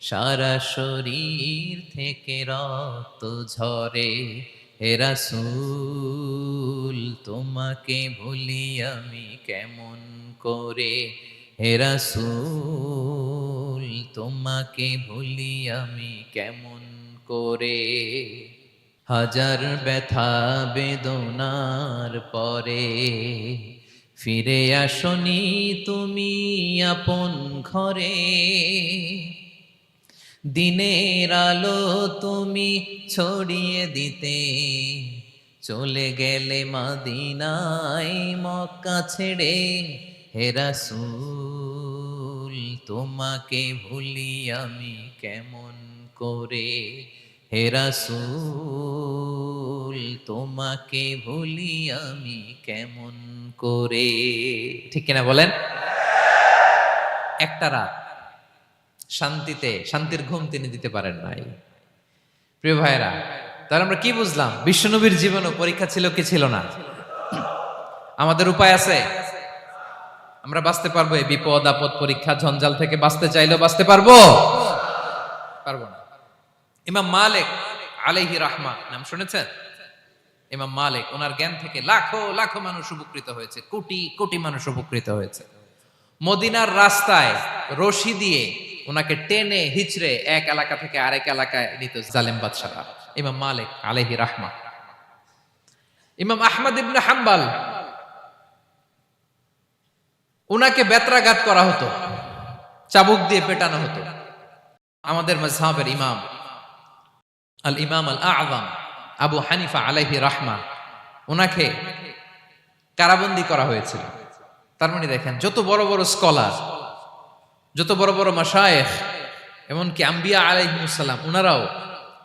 সারা শরীর থেকে রক্ত ঝরে। হে রাসূল তোমাকে ভুলি আমি কেমন করে, হে রাসূল তোমাকে ভুলি আমি কেমন করে। হাজার ব্যথা বেদনার পরে ফিরে আসনি তুমি আপন ঘরে, দিনের আলো তুমি ছড়িয়ে দিতে চলে গেলে মদিনায় মক্কা ছেড়ে। হে রাসূল তোমাকে ভুলি আমি কেমন করে, হে রাসূল তোমাকে ভুলি আমি কেমন করে। ঠিক কিনা বলেন? একটা রাত শান্তিতে, শান্তির ঘুম তিনি দিতে পারেন নাই। প্রিয় ভাইরা, তাহলে আমরা কি বুঝলাম? বিশ্বনবীর জীবনও পরীক্ষা ছিল কি ছিল না? আমাদের উপায় আছে? আমরা বাঁচতে পারবো এই বিপদ আপদ পরীক্ষা ঝঞ্ঝাল থেকে? বাঁচতে চাইলেও বাঁচতে পারবো? পারবো না। ইমাম মালিক আলাইহি রাহমা নাম শুনেছেন? ইমাম মালিক, ওনার জ্ঞান থেকে লাখো লাখো মানুষ উপকৃত হয়েছে, কোটি কোটি মানুষ উপকৃত হয়েছে। মদিনার রাস্তায় রশি দিয়ে ওনাকে টেনে হিচড়ে এক এলাকা থেকে আরেক এলাকায় নিত জালেম বাদশারা। ইমাম মালিক আলাইহি রাহমা। ইমাম আহমদ ইবনে হাম্বল, ওনাকে বেত্রাঘাত করা হতো, চাবুক দিয়ে পেটানো হতো। আমাদের মাযহাবের ইমাম আল ইমাম আল আযম আবু হানিফা আলাইহি রাহমা, ওনাকে কারাবন্দী করা হয়েছিল। তার মানে দেখেন, যত বড় বড় স্কলার, যত বড় বড় মাশায়েখ, এমনকি আম্বিয়া আলাইহিমুস সালাম, ওনারাও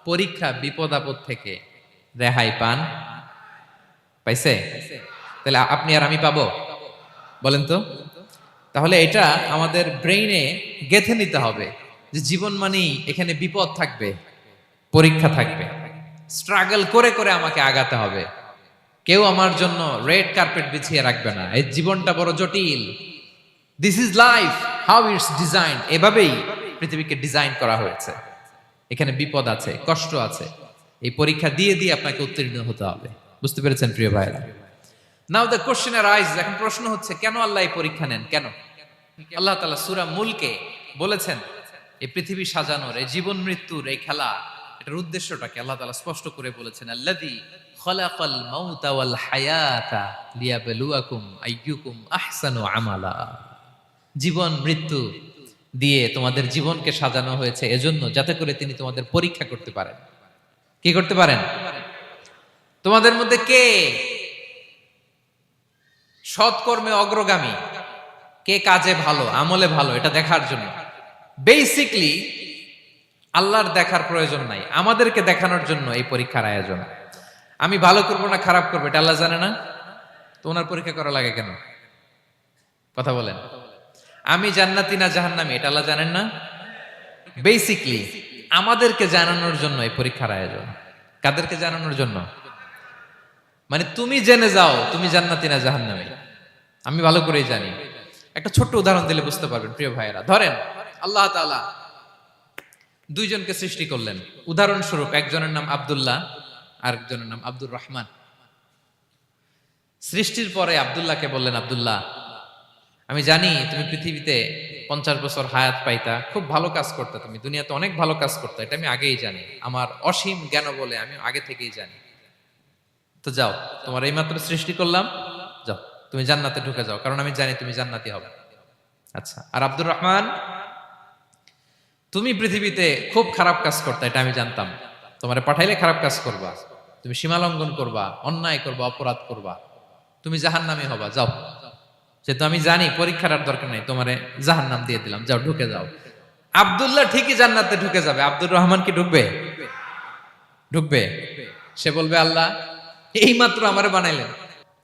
পরীক্ষা বিপদ আপদ থেকে রেহাই পান। পাইছে? তাহলে আপনি আর আমি পাবো? বলেন তো। তাহলে এটা আমাদের ব্রেইনে গেঁথে নিতে হবে যে জীবন মানেই এখানে বিপদ থাকবে, পরীক্ষা থাকবে, স্ট্রাগল করে করে আমাকে আগাতে হবে। কেউ আমার জন্য রেড কার্পেট বিছিয়ে রাখবে না। এই জীবনটা বড় জটিল। This is life, how it's design. এভাবেই পৃথিবীকে ডিজাইন করা হয়েছে। এখানে বিপদ আছে, কষ্ট আছে। এই পরীক্ষা দিয়ে দিয়ে আপনাকে উত্তীর্ণ হতে হবে। বুঝতে পেরেছেন প্রিয় ভাইরা? নাও দ্য কোশ্চেন আরাইজ, এখন প্রশ্ন হচ্ছে, কেন আল্লাহ এই পরীক্ষা নেন? কেন? আল্লাহ তাআলা সূরা মুলকে বলেছেন, এই পৃথিবী সাজানোর, এই জীবন মৃত্যুর এই খেলা, এটার উদ্দেশ্যটাকে আল্লাহ তাআলা স্পষ্ট করে বলেছেন। আল্লাযী খালাকাল মাউতা ওয়াল হায়াতা লিয়াবলুয়াকুম আইয়ুকুম আহসানু আমালা। জীবন মৃত্যু দিয়ে তোমাদের জীবনকে সাজানো হয়েছে এজন্য, যাতে করে তিনি তোমাদের পরীক্ষা করতে পারেন। কি করতে পারেন? তোমাদের মধ্যে কে সৎকর্মে অগ্রগামী, কে কাজে ভালো, আমলে ভালো, এটা দেখার জন্য। বেসিকলি আল্লাহর দেখার প্রয়োজন নাই, আমাদেরকে দেখানোর জন্য এই পরীক্ষার আয়োজন। আমি ভালো করবো না খারাপ করবো এটা আল্লাহ জানে না? তো ওনার পরীক্ষা করা লাগে কেন? কথা বলেন। আমি জান্নাতি না জাহান্নামী এটা আল্লাহ জানেন না? বেসিকলি আমাদেরকে জানানোর জন্য এই পরীক্ষার আয়োজন। কাদেরকে জানানোর জন্য? মানে তুমি জেনে যাও তুমি জান্নাতি না জাহান্নামী। আমি ভালো করেই জানি। একটা ছোট্ট উদাহরণ দিলে বুঝতে পারবেন প্রিয় ভাইয়েরা। ধরেন আল্লাহ তাআলা দুইজনকে সৃষ্টি করলেন। উদাহরণস্বরূপ একজনের নাম আব্দুল্লাহ, আরেকজনের নাম আব্দুর রহমান। সৃষ্টির পরে আব্দুল্লাহকে বললেন, আব্দুল্লাহ, আমি জানি তুমি পৃথিবীতে 50 বছর হায়াত পাইতা, খুব ভালো কাজ করতে, তুমি দুনিয়াতে অনেক ভালো কাজ করতে, এটা আমি আগেই জানি, আমার অসীম জ্ঞান বলে আমি আগে থেকেই জানি। তো যাও, তোমার এইমাত্র সৃষ্টি করলাম, যাও তুমি জান্নাতে ঢুকে যাও, কারণ আমি জানি তুমি জান্নাতি হবে। আচ্ছা, আর আব্দুর রহমান, তুমি পৃথিবীতে খুব খারাপ কাজ করতে, এটা আমি জানতাম, তোমারে পাঠাইলে খারাপ কাজ করবা, তুমি সীমা লঙ্ঘন করবা, অন্যায় করবা, অপরাধ করবা, তুমি জাহান্নামী হবা, যাও। যেহেতু আমি জানি পরীক্ষার আর দরকার নেই, তোমারে জাহান্নাম দিয়ে দিলাম, যাও ঢুকে যাও। আব্দুল্লাহ ঠিকই জান্নাতে ঢুকে যাবে, আব্দুর রহমান কি ঢুকবে? ঢুকবে। সে বলবে, আল্লাহ এইমাত্র আমারে বানাইলেন,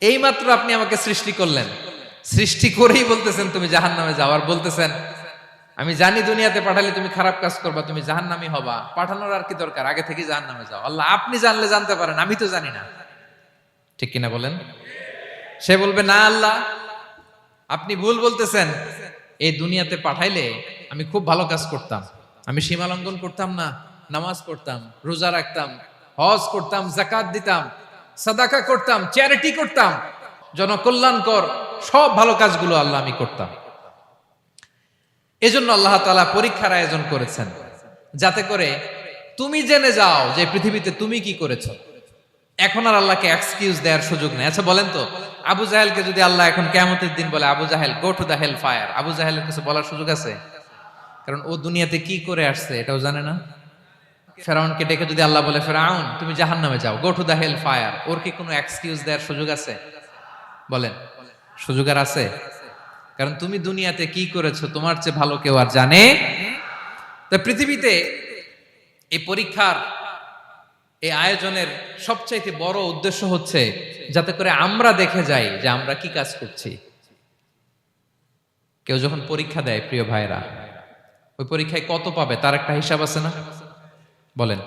এইমাত্র আপনি আমাকে সৃষ্টি করলেন, সৃষ্টি করেই বলতেছেন তুমি জাহান্নামে যাও, আর বলতেছেন আমি জানি দুনিয়াতে পাঠালে তুমি খারাপ কাজ করবা, তুমি জাহান্নামী হবা, পাঠানোর আর কি দরকার, আগে থেকে জাহান্নামে যাও। আল্লাহ আপনি জানলে জানতে পারেন, আমি তো জানি না। ঠিক কিনা বলেন? সে বলবে, না আল্লাহ আপনি ভুল বলতেছেন, এই দুনিয়াতে পাঠাইলে আমি খুব ভালো কাজ করতাম, আমি সীমা লঙ্ঘন করতাম না, নামাজ পড়তাম, রোজা রাখতাম, হজ করতাম, যাকাত দিতাম, সাদাকা করতাম, চ্যারিটি করতাম, জনকল্যাণকর সব ভালো কাজগুলো আল্লাহ আমি করতাম। এজন্য আল্লাহ তাআলা পরীক্ষার আয়োজন করেছেন, যাতে করে তুমি জেনে যাও যে পৃথিবীতে তুমি কি করেছো। এখন আর আল্লাহকে এক্সকিউজ দেওয়ার সুযোগ নেই। আচ্ছা বলেন তো, আবু জাহেলকে যদি আল্লাহ এখন কিয়ামতের দিন বলে, আবু জাহেল go to the hell fire, আবু জাহেলের কিছু বলার সুযোগ আছে? কারণ ও দুনিয়াতে কি করে আসছে এটাও জানে না। ফেরাউনকে ডেকে যদি আল্লাহ বলে, ফেরাউন তুমি জাহান্নামে যাও, go to the hell fire, ওর কি কোনো এক্সকিউজ দেওয়ার সুযোগ আছে? বলেন, সুযোগ আর আছে? কারণ তুমি দুনিয়াতে কি করেছো তোমার চেয়ে ভালো কেউ আর জানে। তো পৃথিবীতে এই পরীক্ষার, এই আয়োজনের সবচাইতে বড় উদ্দেশ্য হচ্ছে যাতে করে আমরা দেখে যাই যে আমরা কি কাজ করছি। কেউ যখন পরীক্ষা দেয় প্রিয় ভাইরা, ওই পরীক্ষায় কত পাবে তার একটা হিসাব আছে না? বলেন,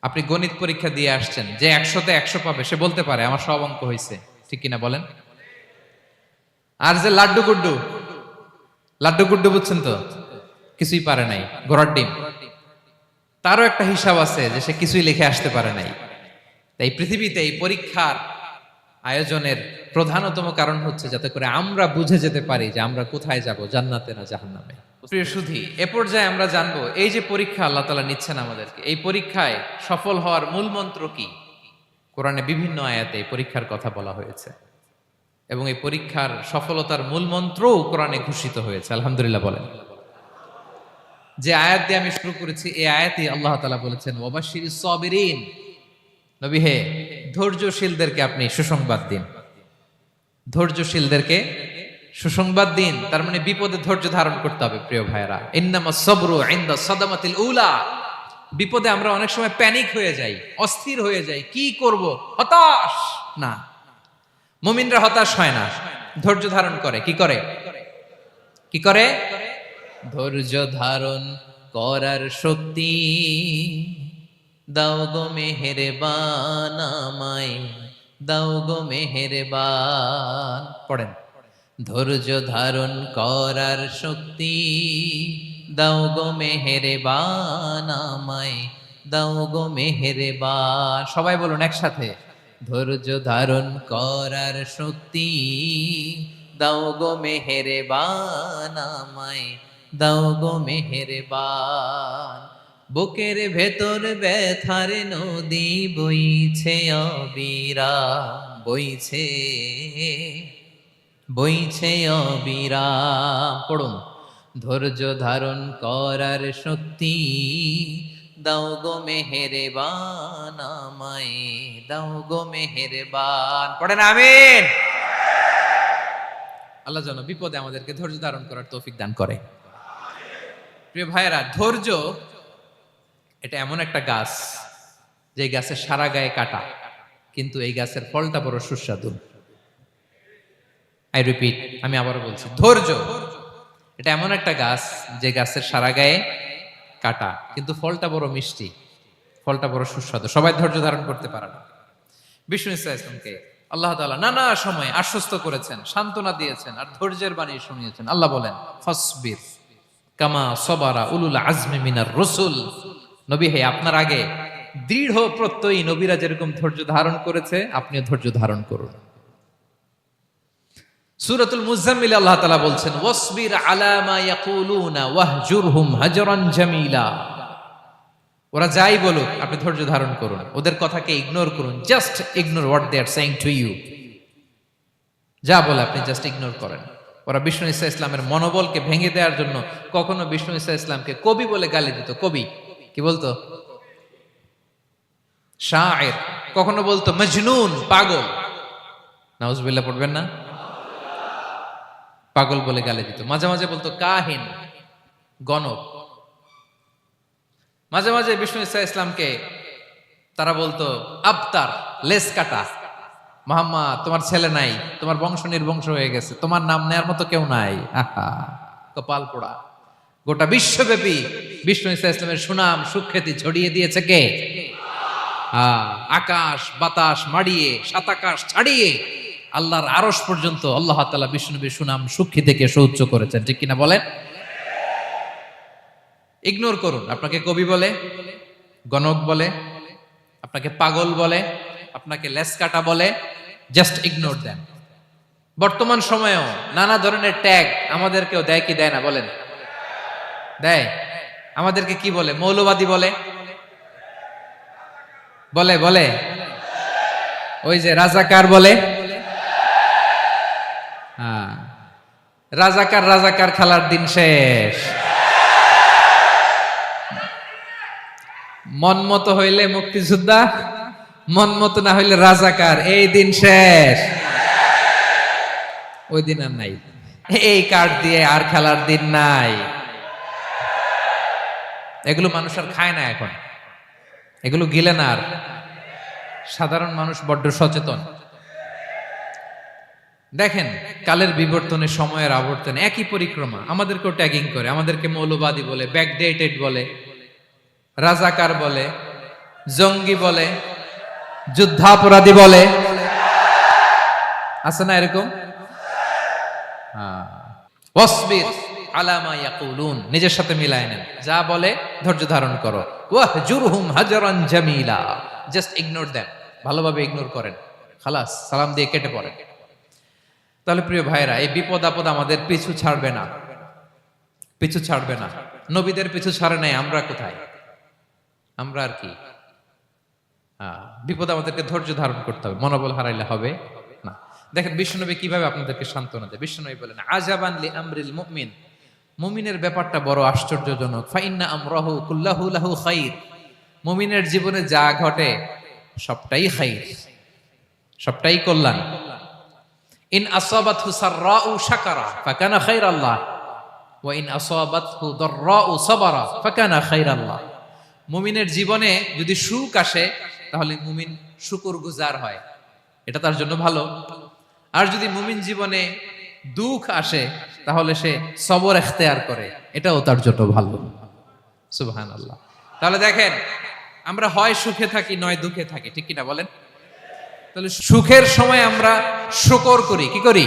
আপনি গণিত পরীক্ষা দিয়ে আসছেন, যে 100তে 100 পাবে সে বলতে পারে আমার সব অঙ্ক হয়েছে, ঠিক কিনা বলেন? আর যে লাড্ডু গুড্ডু, লাড্ডু গুড্ডু বুঝছেন তো, কিছুই পারে নাই, ঘোড়ার ডিম, তারও একটা হিসাব আছে যে সে কিছুই লিখে আসতে পারে নাই। তাই পৃথিবীতে এই পরীক্ষার আয়োজনের প্রধানতম কারণ হচ্ছে যাতে করে আমরা বুঝে যেতে পারি যে আমরা কোথায় যাব, জান্নাতে না জাহান্নামে। প্রিয় সুধী, এ পর্যায়ে আমরা জানবো এই যে পরীক্ষা আল্লাহ তাআলা নিচ্ছেন আমাদেরকে, এই পরীক্ষায় সফল হওয়ার মূল মন্ত্র কি। কোরআনে বিভিন্ন আয়াতে এই পরীক্ষার কথা বলা হয়েছে এবং এই পরীক্ষার সফলতার মূল মন্ত্রও কোরআনে ঘোষিত হয়েছে। আলহামদুলিল্লাহ বলেন। যে আয়াত দিয়ে আমি শুরু করেছি, এই আয়াতে আল্লাহ তাআলা বলেছেন, ওয়াবাশশিরিস সাবিরিন, নবী হে ধৈর্যশীলদেরকে আপনি সুসংবাদ দিন, ধৈর্যশীলদেরকে সুসংবাদ দিন। তার মানে বিপদে ধৈর্য ধারণ করতে হবে প্রিয় ভাইরা। ইন্নামাস সাবরু ইনদা সাদামাতিল উলা, বিপদে আমরা অনেক সময় প্যানিক হয়ে যাই, অস্থির হয়ে যাই, কি করব, হতাশ না। মুমিনরা হতাশ হয় না, ধৈর্য ধারণ করে। কি করে? কি করে? ধৈর্য ধারণ করার শক্তি দাও গো মেহেরবান আমায়, দাও গো মেহেরবান। পড়েন, ধৈর্য ধারণ করার শক্তি দাও গো মেহেরবান আমায়, দাও গো মেহেরবান। সবাই বলুন একসাথে, ধৈর্য ধারণ করার শক্তি দাও গো মেহেরবান আমায়, দাও গো মেহেরবান। বুকের ভেতর ব্যথার নদী বইছে অবিরাম, বইছে বইছে অবিরাম। পড়ুন, ধৈর্য ধারণ করার শক্তি দাও গো মেহেরবান আমায়, দাও গো মেহেরবান। পড়েন আমিন। আল্লাহ যেন বিপদে আমাদেরকে ধৈর্য ধারণ করার তৌফিক দান করে। প্রিয় ভাইয়েরা, ধৈর্য এটা এমন একটা গাছ, যে গাছের সারা গায়ে কাটা, কিন্তু এই গাছের ফলটা বড় সুস্বাদু। আই রিপিট, আমি আবারও বলছি, ধৈর্য এটা এমন একটা গাছ যে গাছের সারা গায়ে কাটা, কিন্তু ফলটা বড় মিষ্টি, ফলটা বড় সুস্বাদু। সবাই ধৈর্য ধারণ করতে পারে না। বিষ্ণু ইসা ইসলামকে আল্লাহ তাআলা নানা সময় আশ্বস্ত করেছেন, সান্ত্বনা দিয়েছেন, আর ধৈর্যের বাণী শুনিয়েছেন। আল্লাহ বলেন, ফাসবির কামা সবারা উলুল আজমি মিনার রসুল। নবী হে, আপনার আগে দৃঢ় প্রত্যয়ী নবীরা যেরকম ধৈর্য ধারণ করেছে, আপনিও ধৈর্য ধারণ করুন। সূরাতুল মুজাম্মিল আল্লাহ তাআলা বলছেন, ওয়াসবির আলা মা ইয়াকুলুনা ওয়াহজুরহুম হাজরান জামিলা। ওরা যাই বলুক, আপনি ধৈর্য ধারণ করুন, ওদের কথাকে ইগনোর করুন। Just ignore what they are saying to you. যা বলে আপনি জাস্ট ইগনোর করেন। ওরা বিষ্ণু ইসা ইসলামের মনোবলকে ভেঙে দেওয়ার জন্য কখনো বিষ্ণু ইসা ইসলামকে কবি বলে গালি দিত। কবি কি বলতো? শায়ের। কখনো বলতো মজনুন, পাগল। নাউজুবিল্লাহ পড়বেন না? পাগল বলে গালি দিত। মাঝে মাঝে বলতো কাহিন, গণক। মাঝে মাঝে বিষ্ণু ইসা ইসলামকে তারা বলতো আবতার, লেস কাটা। মুহাম্মদ, তোমার ছেলে নাই, তোমার বংশ নির্বংশ হয়ে গেছে, তোমার নাম নেয়ার মতো কেউ নাই। আহা, কপাল পোড়া। গোটা বিশ্বব্যাপী বিষ্ণু ইসা ইসলামের সুনাম সুখ্যাতি ছড়িয়ে দিয়েছে কে? আকাশ বাতাস মাড়িয়ে, সাত আকাশ ছাড়িয়ে আল্লাহর আরশ পর্যন্ত আল্লাহ তাআলা বিষ্ণু নবীর সুনাম সুখ্যাতিকে সৌচ্চ করেছেন। ঠিক কিনা বলেন? ইগনোর করুন। আপনাকে কবি বলে, গণক বলে, আপনাকে পাগল বলে, আপনাকে লেসকাটা বলে, জাস্ট ইগনোর দেন। বর্তমান সময়েও নানা ধরনের ট্যাগ আমাদেরকেও দেয় কি দেয় না বলেন? দেয়। আমাদেরকে কি বলে? মৌলবাদী বলে, বলে বলে ওই যে রাজাকার বলে। রাজাকার রাজাকার খেলার দিন শেষ। মন মতো হইলে মুক্তিযোদ্ধা, মন মতো না হইলে রাজাকার, এই দিন শেষ। ওই দিন আর নাই। এই কার্ড দিয়ে আর খেলার দিন নাই। এগুলো মানুষ আর খায় না এখন, এগুলো গিলে না আর। সাধারণ মানুষ বড্ড সচেতন। দেখেন, কালের বিবর্তনে, সময়ের আবর্তনে একই পরিক্রমা আমাদেরকেও ট্যাগিং করে। আমাদেরকে মৌলবাদী বলে, ব্যাকডেটেড বলে, রাজাকার বলে, জঙ্গি বলে, যুদ্ধাপরাধী বলে। আছে না এরকম? ওয়াসবির আলা মা ইয়াকুলুন, নিজের সাথে মিলায় নেন। যা বলে ধৈর্য ধারণ করো। ওয়াহজুরহুম হাজরান জামিলা, জাস্ট ইগনোর দেন, ভালোভাবে ইগনোর করেন। খালাস, সালাম দিয়ে কেটে পড়েন। তাহলে প্রিয় ভাইরা, এই বিপদ আপদ আমাদের পিছু ছাড়বে না, পিছু ছাড়বে না। নবীদের পিছু ছাড়ে নাই, আমরা কোথায়? আমরা আর কি? বিপদ আমাদেরকে ধৈর্য ধারণ করতে হবে, মনোবল হারাইলে হবে না। দেখেন বিশ্বনবী কিভাবে আপনাদেরকে সান্ত্বনা দেয়। বিশ্বনবী বলেন, আজাবান লি আমরিল মুমিন, মুমিনের ব্যাপারটা বড় আশ্চর্যজনক। ফাইন্না আমরাহু কুল্লাহু লাহু খাইর, মুমিনের জীবনে যা ঘটে সবটাই খাইর, সবটাই কল্যাণ। ইন আসাবাতহু সাররাউ শাকারা ফাকানা খাইরাল্লাহ ওয়া ইন আসাবাতহু দাররাউ সাবারা ফাকানা খাইরাল্লাহ। মুমিনের জীবনে যদি সুখ আসে তাহলে মুমিন শুকরগুজার হয়, এটা তার জন্য ভালো। আর যদি মুমিন জীবনে দুঃখ আসে তাহলে সে সবর ইখতিয়ার করে, এটাও তার জন্য ভালো। সুবহানাল্লাহ। তাহলে দেখেন, আমরা হয় সুখে থাকি নয় দুঃখে থাকি, ঠিক কিনা বলেন? তাহলে সুখের সময় আমরা শুকর করি, কি করি?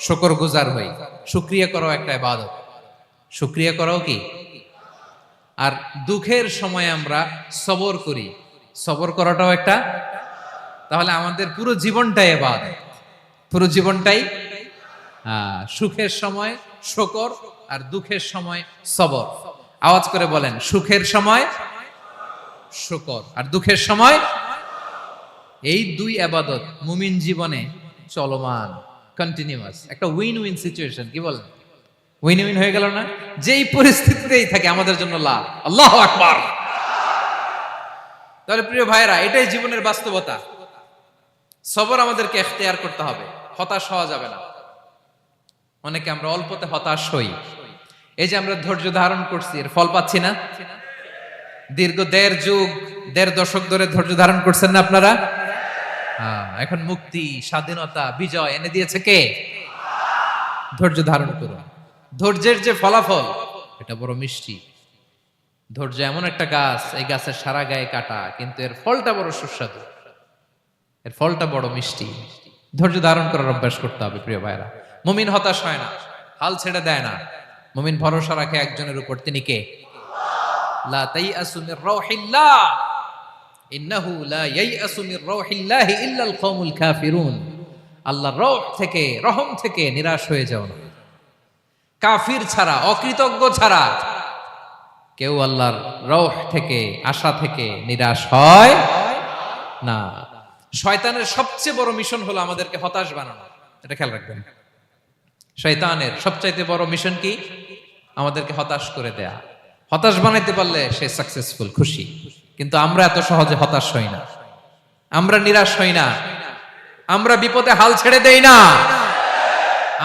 শুকরগুজার হই। শুকরিয়া করাও একটা ইবাদত, শুকরিয়া করাও কি? আর দুঃখের সময় আমরা সবর করি, সবর করাটাও একটা। তাহলে আমাদের পুরো জীবনটাই ইবাদত, পুরো জীবনটাই। সুখের সময় শুকর আর দুঃখের সময় সবর। আওয়াজ করে বলেন, সুখের সময় শুকর আর দুঃখের সময়। এই দুই ইবাদত মুমিন জীবনে চলমান, কন্টিনিউয়াস, একটা উইন উইন সিচুয়েশন। কি বলেন? উইন উইন হয়ে গেল না? যেই পরিস্থিতিতেই থাকে আমাদের জন্য লাভ। আল্লাহু আকবার। তাহলে প্রিয় ভাইরা, এটাই জীবনের বাস্তবতা। সবর আমাদেরকে ইখতিয়ার করতে হবে, হতাশ হওয়া যাবে না। অনেকে আমরা অল্পতে হতাশ হই। এই যে আমরা ধৈর্য ধারণ করছি, এর ফল পাচ্ছি না। দীর্ঘ 1.5 যুগ, 1.5 দশক ধরে ধৈর্য ধারণ করছেন না আপনারা? এখন মুক্তি, স্বাধীনতা, বিজয় এনে দিয়েছে কে? ধৈর্য ধারণ করুন। ধৈর্যের যে ফলাফল, এটা বড় মিষ্টি। ধৈর্য এমন একটা গাছ, এই গাছের সারা গায়ে কাটা, কিন্তু এর ফলটা বড় সুস্বাদু। এর ফলটা বড় মিষ্টি। ধৈর্য ধারণ করার অভ্যাস করতে হবে প্রিয় ভাইরা। মুমিন হতাশ হয় না, হাল ছেড়ে দেয় না। মুমিন ভরসা রাখে একজনের উপর, তিনি কে? লা তাইআসু মির রাউহিল্লাহ ইন্নাহু লা ইয়াইআসু মির রাউহিল্লাহি ইল্লাল কওমুল কাফিরুন। আল্লাহর রহ থেকে, রহম থেকে নিরাশ হয়ে যাও না। কাফির ছাড়া, অকৃতজ্ঞ ছাড়া কেউ আল্লাহর রহ থেকে, আশা থেকে নিরাশ হয় না। শয়তানের সবচেয়ে বড় মিশন হলো আমাদেরকে হতাশ বানানো। এটা খেয়াল রাখবেন। শয়তানের সবচাইতে বড় মিশন কি? আমাদেরকে হতাশ করে দেয়া। হতাশ বানাইতে পারলে সে সাকসেসফুল, খুশি। কিন্তু আমরা এত সহজে হতাশ হই না, আমরা নিরাশ হই না, আমরা বিপদে হাল ছেড়ে দেই না।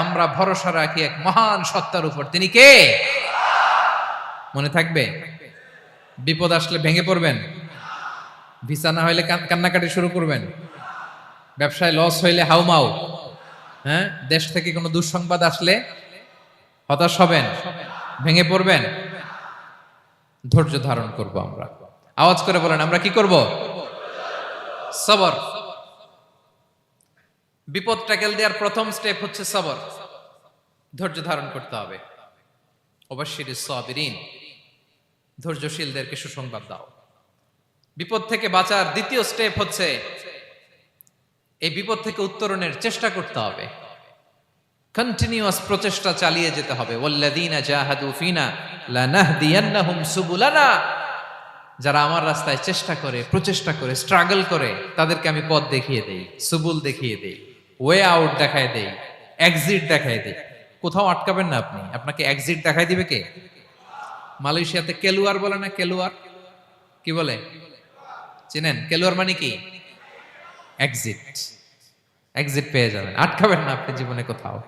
আমরা ভরসা রাখি এক মহান সত্তার উপর। তিনি কে? মনে থাকবে? বিপদ আসলে ভেঙে পড়বেন, ভিসা না হইলে কান্নাকাটি শুরু করবেন, ব্যবসায় লস হইলে হাউমাউ, হ্যাঁ, দেশ থেকে কোনো দুঃসংবাদ আসলে হতাশ হবেন, ভেঙে পড়বেন। ধৈর্য ধারণ করব আমরা। আওয়াজ করে বলেন, আমরা কি করব? সবর। বিপদ ট্যাকেল দেওয়ার প্রথম স্টেপ হচ্ছে সবর। ধৈর্য ধারণ করতে হবে। অবশ্যই সাবিরিন, ধৈর্যশীলদেরকে সুসংবাদ দাও। বিপদ থেকে বাঁচার দ্বিতীয় স্টেপ হচ্ছে এই বিপদ থেকে উত্তরণের চেষ্টা করতে হবে। কন্টিনিউয়াস প্রচেষ্টা চালিয়ে যেতে হবে। ওয়াল্লাযীনা জাহাদু ফিনা লানাহদিয়ান্নাহুম সুবুলানা। যারা আমার রাস্তায় চেষ্টা করে, প্রচেষ্টা করে, স্ট্রাগল করে, তাদেরকে আমি পথ দেখিয়ে দেই, সুবুল দেখিয়ে দেই, ওয়ে আউট দেখায় দেই, এক্সিট দেখায় দেই। কোথাও আটকাবেন না আপনি, আপনাকে এক্সিট দেখায় দিবে কে? মালয়েশিয়াতে কেলুয়ার বলে না? কেলুয়ার কি বলে চেনেন? কেলুয়ার মানে কি? এক্সিট। এক্সিট পেয়ে যাবেন, আটকাবেন না আপনি জীবনে কোথাও।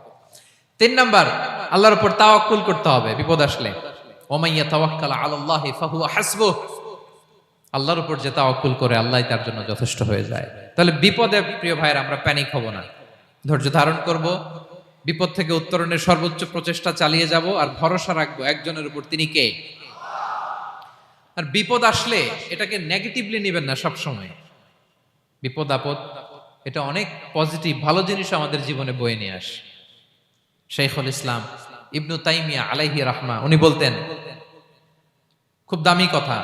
3 নাম্বার, আল্লাহর উপর তাওয়াক্কুল করতে হবে বিপদ আসলে। ওমাইয়া তাওয়াক্কাল আলাল্লাহি ফাহুয়া হাসবুহ। আল্লাহর উপর যে তাওয়াক্কুল করে, আল্লাহই তার জন্য যথেষ্ট হয়ে যায়। তাহলে বিপদে প্রিয় ভাইরা আমরা প্যানিক হব না, ধৈর্য ধারণ করব, বিপদ থেকে উত্তরণের সর্বোচ্চ প্রচেষ্টা চালিয়ে যাব, আর ভরসা রাখবো একজনের উপর, তিনি কে? আর বিপদ আসলে এটাকে নেগেটিভলি নেবেন না সব সময়। বিপদ আপদ এটা অনেক পজিটিভ, ভালো জিনিস আমাদের জীবনে বয়ে নিয়ে আসে। শাইখুল ইসলাম ইবনু তাইমিয়া আলাইহি রাহমা, উনি বলতেন, খুব দামি কথা,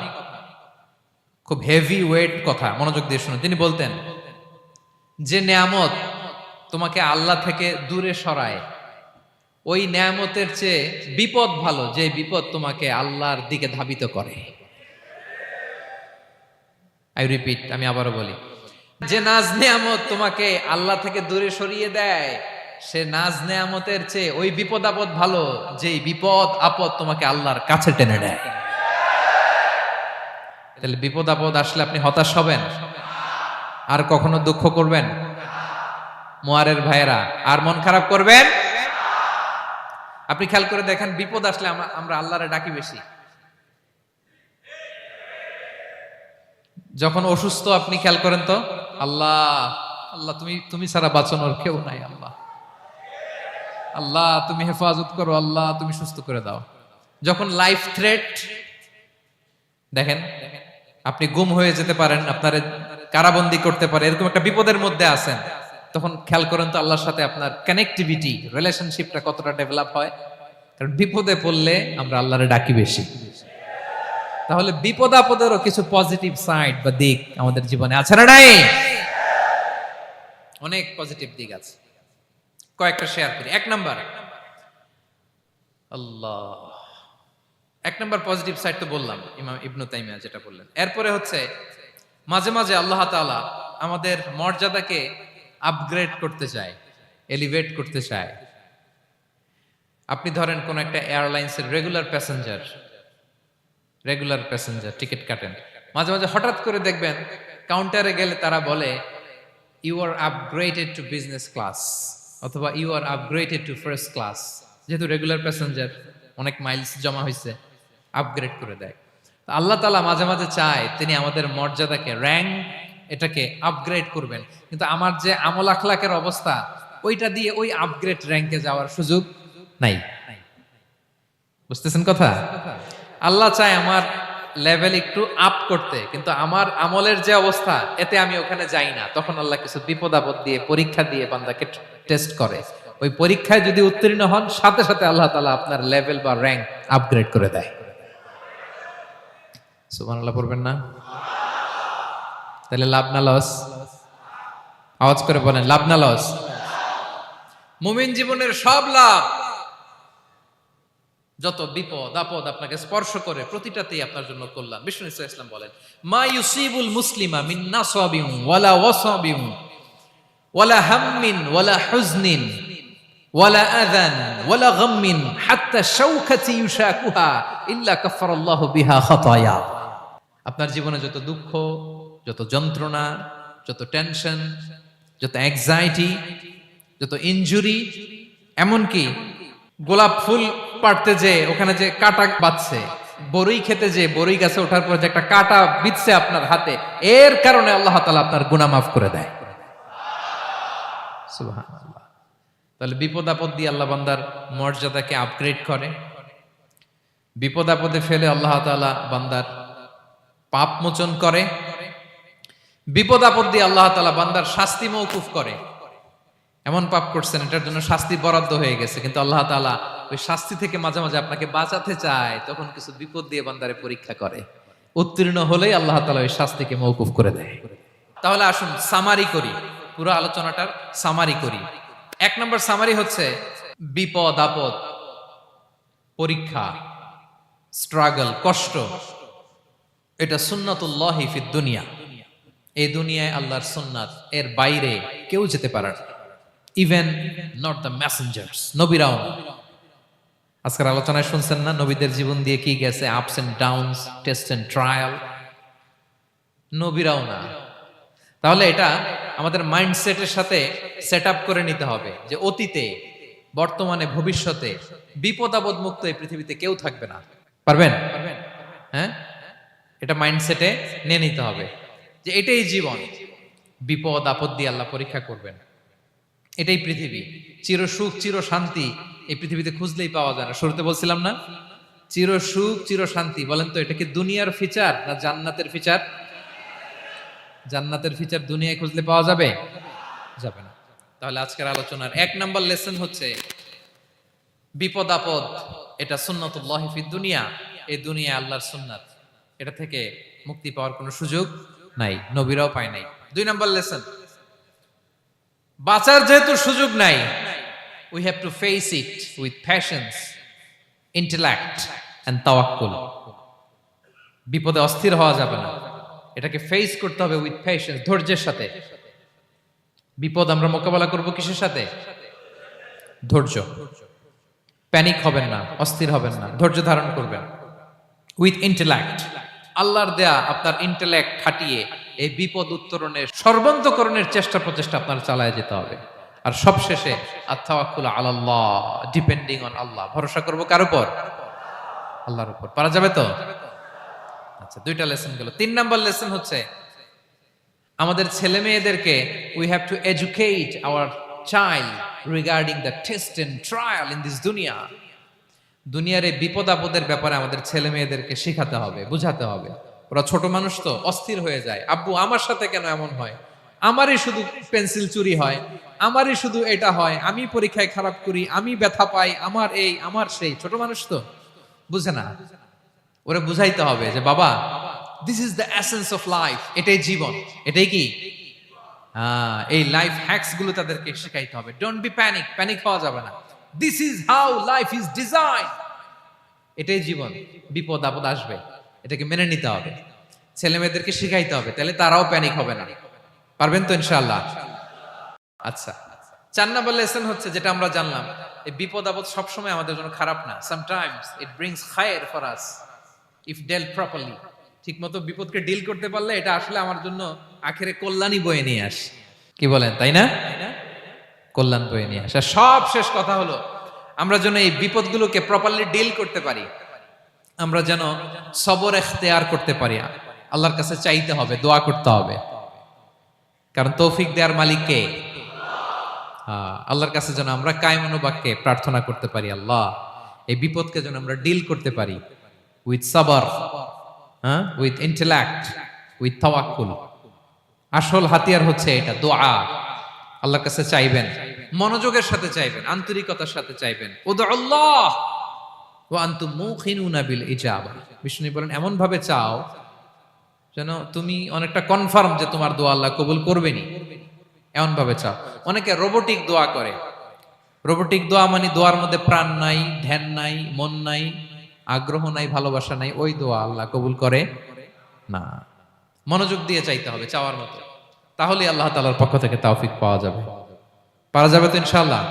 খুব হেভি ওয়েট কথা, মনোযোগ দিয়ে শুনুন। তিনি বলতেন, যে নেয়ামত তোমাকে আল্লাহ থেকে দূরে সরায়, ওই নেয়ামতের চেয়ে বিপদ ভালো, যে বিপদ তোমাকে আল্লাহর দিকে ধাবিত করে। আই রিপিট, আমি আবারও বলি, যে নাজ নেয়ামত তোমাকে আল্লাহ থেকে দূরে সরিয়ে দেয়, সে নাজ নেয়ামতের চেয়ে ওই বিপদ আপদ ভালো, যেই বিপদ আপদ তোমাকে আল্লাহর কাছে টেনে নেয়। তাহলে বিপদ আপদ আসলে আপনি হতাশ হবেন? আর কখনো দুঃখ করবেন? মোয়ারের ভাইয়েরা, আর মন খারাপ করবেন? আপনি খেয়াল করে দেখেন, বিপদ আসলে আমরা আল্লাহরে ডাকি বেশি। যখন অসুস্থ আপনি খেয়াল করেন তো, আল্লাহ আল্লাহ, তুমি ছাড়া বাঁচানোর কেউ নাই, আল্লাহ আল্লাহ তুমি হেফাজত করো, আল্লাহ তুমি সুস্থ করে দাও। যখন লাইফ থ্রেট, দেখেন আপনি গুম হয়ে যেতে পারেন, আপনার কারাবন্দি করতে পারে, এরকম একটা বিপদের মধ্যে আছেন, তখন খেয়াল করেন তো আল্লাহর সাথে আপনার কানেক্টিভিটি, রিলেশনশিপটা কতটা ডেভেলপ হয়। কারণ বিপদে পড়লে আমরা আল্লাহরে ডাকি বেশি। তাহলে বিপদ আপদেরও কিছু পজিটিভ সাইড বা দিক আমাদের জীবনে আছে না নাই? অনেক পজিটিভ দিক আছে, কয়েকটা শেয়ার করি। 1 নাম্বার, আল্লাহ, 1 নাম্বার পজিটিভ সাইড তো বললাম, ইমাম ইবনু তাইমিয়া যেটা বললেন। এরপরে হচ্ছে মাঝে মাঝে আল্লাহ তাআলা আমাদের মর্যাদাকে আপগ্রেড করতে চায়, এলিভেট করতে চায়। আপনি ধরেন কোন একটা এয়ারলাইন্সের রেগুলার প্যাসেঞ্জার টিকিট কাটেন, মাঝে মাঝে হঠাৎ করে দেখবেন কাউন্টারে গেলে তারা বলে, you are upgraded to business class, অথবা you are upgraded to first class. যেহেতু রেগুলার প্যাসেঞ্জার, অনেক মাইলস জমা হয়েছে, আপগ্রেড করে দেয়। আল্লাহ তাআলা মাঝে মাঝে চায় তিনি আমাদের মর্যাদাকে, র্যাঙ্ক, এটাকে আপগ্রেড করবেন। কিন্তু আমার যে আমল আখলাকের অবস্থা, ওইটা দিয়ে ওই আপগ্রেড র্যাঙ্কে যাওয়ার সুযোগ নাই। বুঝতেছেন কথা? আল্লাহ চায় আমার লেভেল একটু আপ করতে, কিন্তু আমার আমলের যে অবস্থা এতে আমি ওখানে যাই না। তখন আল্লাহ কিছু বিপদ আপদ দিয়ে পরীক্ষা দিয়ে বান্দাকে টেস্ট করে। ওই পরীক্ষায় যদি উত্তীর্ণ হন, সাথে সাথে আল্লাহ তাআলা আপনার লেভেল বা র্যাঙ্ক আপগ্রেড করে দেয়। সুবহানাল্লাহ পড়বেন না? তাহলে লাভ না লস? আওয়াজ করে বলেন, লাভ না লস? মুমিন জীবনের সব লাভ। যত বিপদ আপদ আপনাকে স্পর্শ করে প্রতিটাতেই আপনার জন্য কল্যাণ। বিষ্ণু ইসলাম বলেন, মা ইউসিবুল মুসলিমা মিন নাসাবিন ওয়ালা ওয়াসাবিন ওয়ালা হাম্মিন ওয়ালা হুজনিন ওয়ালা আযান ওয়ালা গাম্মিন হাত্তা শাওকাতি ইউশাকুহা ইল্লা কাফারাল্লাহু বিহা খাতায়া। আপনার জীবনে যত দুঃখ, যত যন্ত্রণা, যত টেনশন, যত অ্যাংজাইটি, যত ইনজুরি, এমনকি গোলাপ ফুল পাড়তে যে ওখানে যে কাটা বাঁধছে, বড়ই খেতে যে বড়ই গাছে ওঠার পর যে একটা কাটা বিঁধছে আপনার হাতে, এর কারণে আল্লাহ তাআলা আপনার গুনাহ মাফ করে দেয়। সুবহানাল্লাহ। তাহলে বিপদ আপদ দিয়ে আল্লাহ বান্দার মর্যাদাকে আপগ্রেড করে। বিপদ আপদে ফেলে আল্লাহ তাআলা বান্দার পাপ মোচন করে। বিপদ আপদ দিয়ে আল্লাহ তাআলা বান্দার শাস্তি মওকুফ করে। এমন পাপ করছেন এটার জন্য শাস্তি বরাদ্দ হয়ে গেছে, কিন্তু আল্লাহ তাআলা ওই শাস্তি থেকে মাঝে মাঝে আপনাকে বাঁচাতে চায়, তখন কিছু বিপদ দিয়ে বান্দারে পরীক্ষা করে। উত্তীর্ণ হলেই আল্লাহ তাআলা ওই শাস্তিকে মওকুফ করে দেয়। তাহলে আসুন সামারি করি, পুরো আলোচনাটার সামারি করি। এক নম্বর সামারি হচ্ছে বিপদ আপদ, পরীক্ষা, স্ট্রাগল, কষ্ট, এটা সুন্নাতুল্লাহি ফিদ দুনিয়া। এই দুনিয়ায় আল্লাহর সুন্নাত, এর বাইরে কেউ যেতে পারে না। ইভেন নট দ্য মেসেঞ্জার্স, নবীরাও না। আজকের আলোচনায় শুনছেন না নবীদের জীবন দিয়ে কি গেছে, ups and downs, test and trial, নবীরাও না। তাহলে এটা আমাদের মাইন্ডসেটের সাথে সেট আপ করে নিতে হবে যে অতীতে, বর্তমানে, ভবিষ্যতে বিপদ আপদ মুক্ত এই পৃথিবীতে কেউ থাকবে না। পারবেন? হ্যাঁ, এটা মাইন্ডসেটে নিয়ে নিতে হবে যে এটাই জীবন, বিপদ আপদ দিয়ে আল্লাহ পরীক্ষা করবেন। এটাই পৃথিবী। চির সুখ চির শান্তি এই পৃথিবীতে খুঁজলেই পাওয়া যায় না। শুরুতে বলছিলাম না, চির সুখ চির শান্তি। বলেন তো এটা কি দুনিয়ার ফিচার না জান্নাতের ফিচার? জান্নাতের ফিচার দুনিয়ায় খুঁজলে পাওয়া যাবে? যাবে না। তাহলে আজকের আলোচনার এক নাম্বার লেসন হচ্ছে বিপদ আপদ এটা সুন্নাতুল্লাহি ফিদ দুনিয়া। এই দুনিয়া আল্লাহর সুন্নাত, এটা থেকে মুক্তি পাওয়ার কোনো সুযোগ নাই, নবীরাও পায় নাই। দুই নাম্বার লেসন, বাঁচার যেহেতু সুযোগ নাই, we have to face it with passions, intellect and তাওয়াক্কুল। বিপদে অস্থির হওয়া যাবে না, এটাকে ফেস করতে হবে উইথ প্যাশন্স, ধৈর্যের সাথে। বিপদ আমরা মোকাবেলা করব কিসের সাথে? ধৈর্য। প্যানিক হবেন না, অস্থির হবেন না, ধৈর্য ধারণ করবেন। উইথ ইন্টেলেক্ট, আল্লাহর দেয়া আপনার ইন্টেলেক্ট খাটিয়ে এই বিপদ উত্তরণের সর্বান্তকরণের চেষ্টা প্রচেষ্টা আপনার চালায় যেতে হবে। আর সবশেষে আত-তাওয়াক্কুল আলাল্লাহ, ডিপেন্ডিং অন আল্লাহ, ভরসা করব কার উপর? আল্লাহর উপর। পারা যাবে তো? আচ্ছা, দুইটা লেসন গেল। তিন নাম্বার লেসন হচ্ছে আমাদের ছেলে মেয়েদেরকে we have to educate our child regarding the test and trial in this দুনিয়া। দুনিয়ার এই বিপদ আপদের ব্যাপারে আমাদের ছেলে মেয়েদেরকে শেখাতে হবে, বুঝাতে হবে। ওরা ছোট মানুষ তো অস্থির হয়ে যায়, আব্বু আমার সাথে কেন এমন হয়, আমারই শুধু পেন্সিল চুরি হয়, আমারই শুধু এটা হয়, আমি পরীক্ষায় খারাপ করি, আমি ব্যথা পাই, আমার এই আমার সেই। ছোট মানুষ তো বুঝে না। ওরা বুঝাইতে হবে যে বাবা, this is the essence of life, এটাই জীবন। এটাই কি এই লাইফ হ্যাকস গুলো তাদেরকে শেখাইতে হবে। ডোন্ট বি প্যানিক, প্যানিক হওয়া যাবে না। This is how life is design, এটাই জীবন। বিপদ আপদ আসবে, এটাকে মেনে নিতে হবে, ছেলে মেয়েদেরকে শিখাইতে হবে, তাহলে তারাও প্যানিক হবে না। পারবেন তো ইনশাআল্লাহ? আচ্ছা, 4 নাম্বার লেসন হচ্ছে যেটা আমরা জানলাম, এই বিপদ আপদ সবসময় আমাদের জন্য খারাপ না। সামটাইমস ইট ব্রিংস খায়ের for us if dealt properly. ঠিকমতো বিপদকে ডিল করতে পারলে এটা আসলে আমার জন্য আখেরে কল্যাণই বয়ে নিয়ে আসে। কি বলেন, তাই না? কল্যাণ বয়ে নিয়ে আসে। সব শেষ কথা হলো আমরা যেন এই বিপদগুলোকে প্রপারলি ডিল করতে পারি, আমরা যেন সবর ইখতিয়ার করতে পারি। আল্লাহর কাছে চাইতে হবে, দোয়া করতে হবে, কারণ তৌফিক দেওয়ার মালিক কে? আল্লাহর কাছে যেন আমরা কায়মনোবাক্যে প্রার্থনা করতে পারি, আল্লাহ এই বিপদকে যেন আমরা ডিল করতে পারি উইথ সাবর, হ্যাঁ, উইথ ইন্টেলেক্ট, উইথ তাওয়াক্কুল। আসল হাতিয়ার হচ্ছে এটা, দোয়া। আল্লাহর কাছে চাইবেন, মনোযোগের সাথে চাইবেন, আন্তরিকতার সাথে চাইবেন। উদুল্লাহ ওয়া আনতুম মুখিনুনা বিল ইজাবা। বিষ্ণু বলেন এমন ভাবে চাও যেন তুমি অনেকটা কনফার্ম যে তোমার দোয়া আল্লাহ কবুল করবেনই, এমন ভাবে চাও। অনেকে রোবোটিক দোয়া করে। রোবোটিক দোয়া মানে দোয়ার মধ্যে প্রাণ নাই, ধ্যান নাই, মন নাই, আগ্রহ নাই, ভালোবাসা নাই, ওই দোয়া আল্লাহ কবুল করে না। মনোযোগ দিয়ে চাইতে হবে চাওয়ার মতো, তাহলে আল্লাহ তাআলার পক্ষ থেকে তৌফিক পাওয়া যাবে। পারা যাবে তো ইনশাআল্লাহ।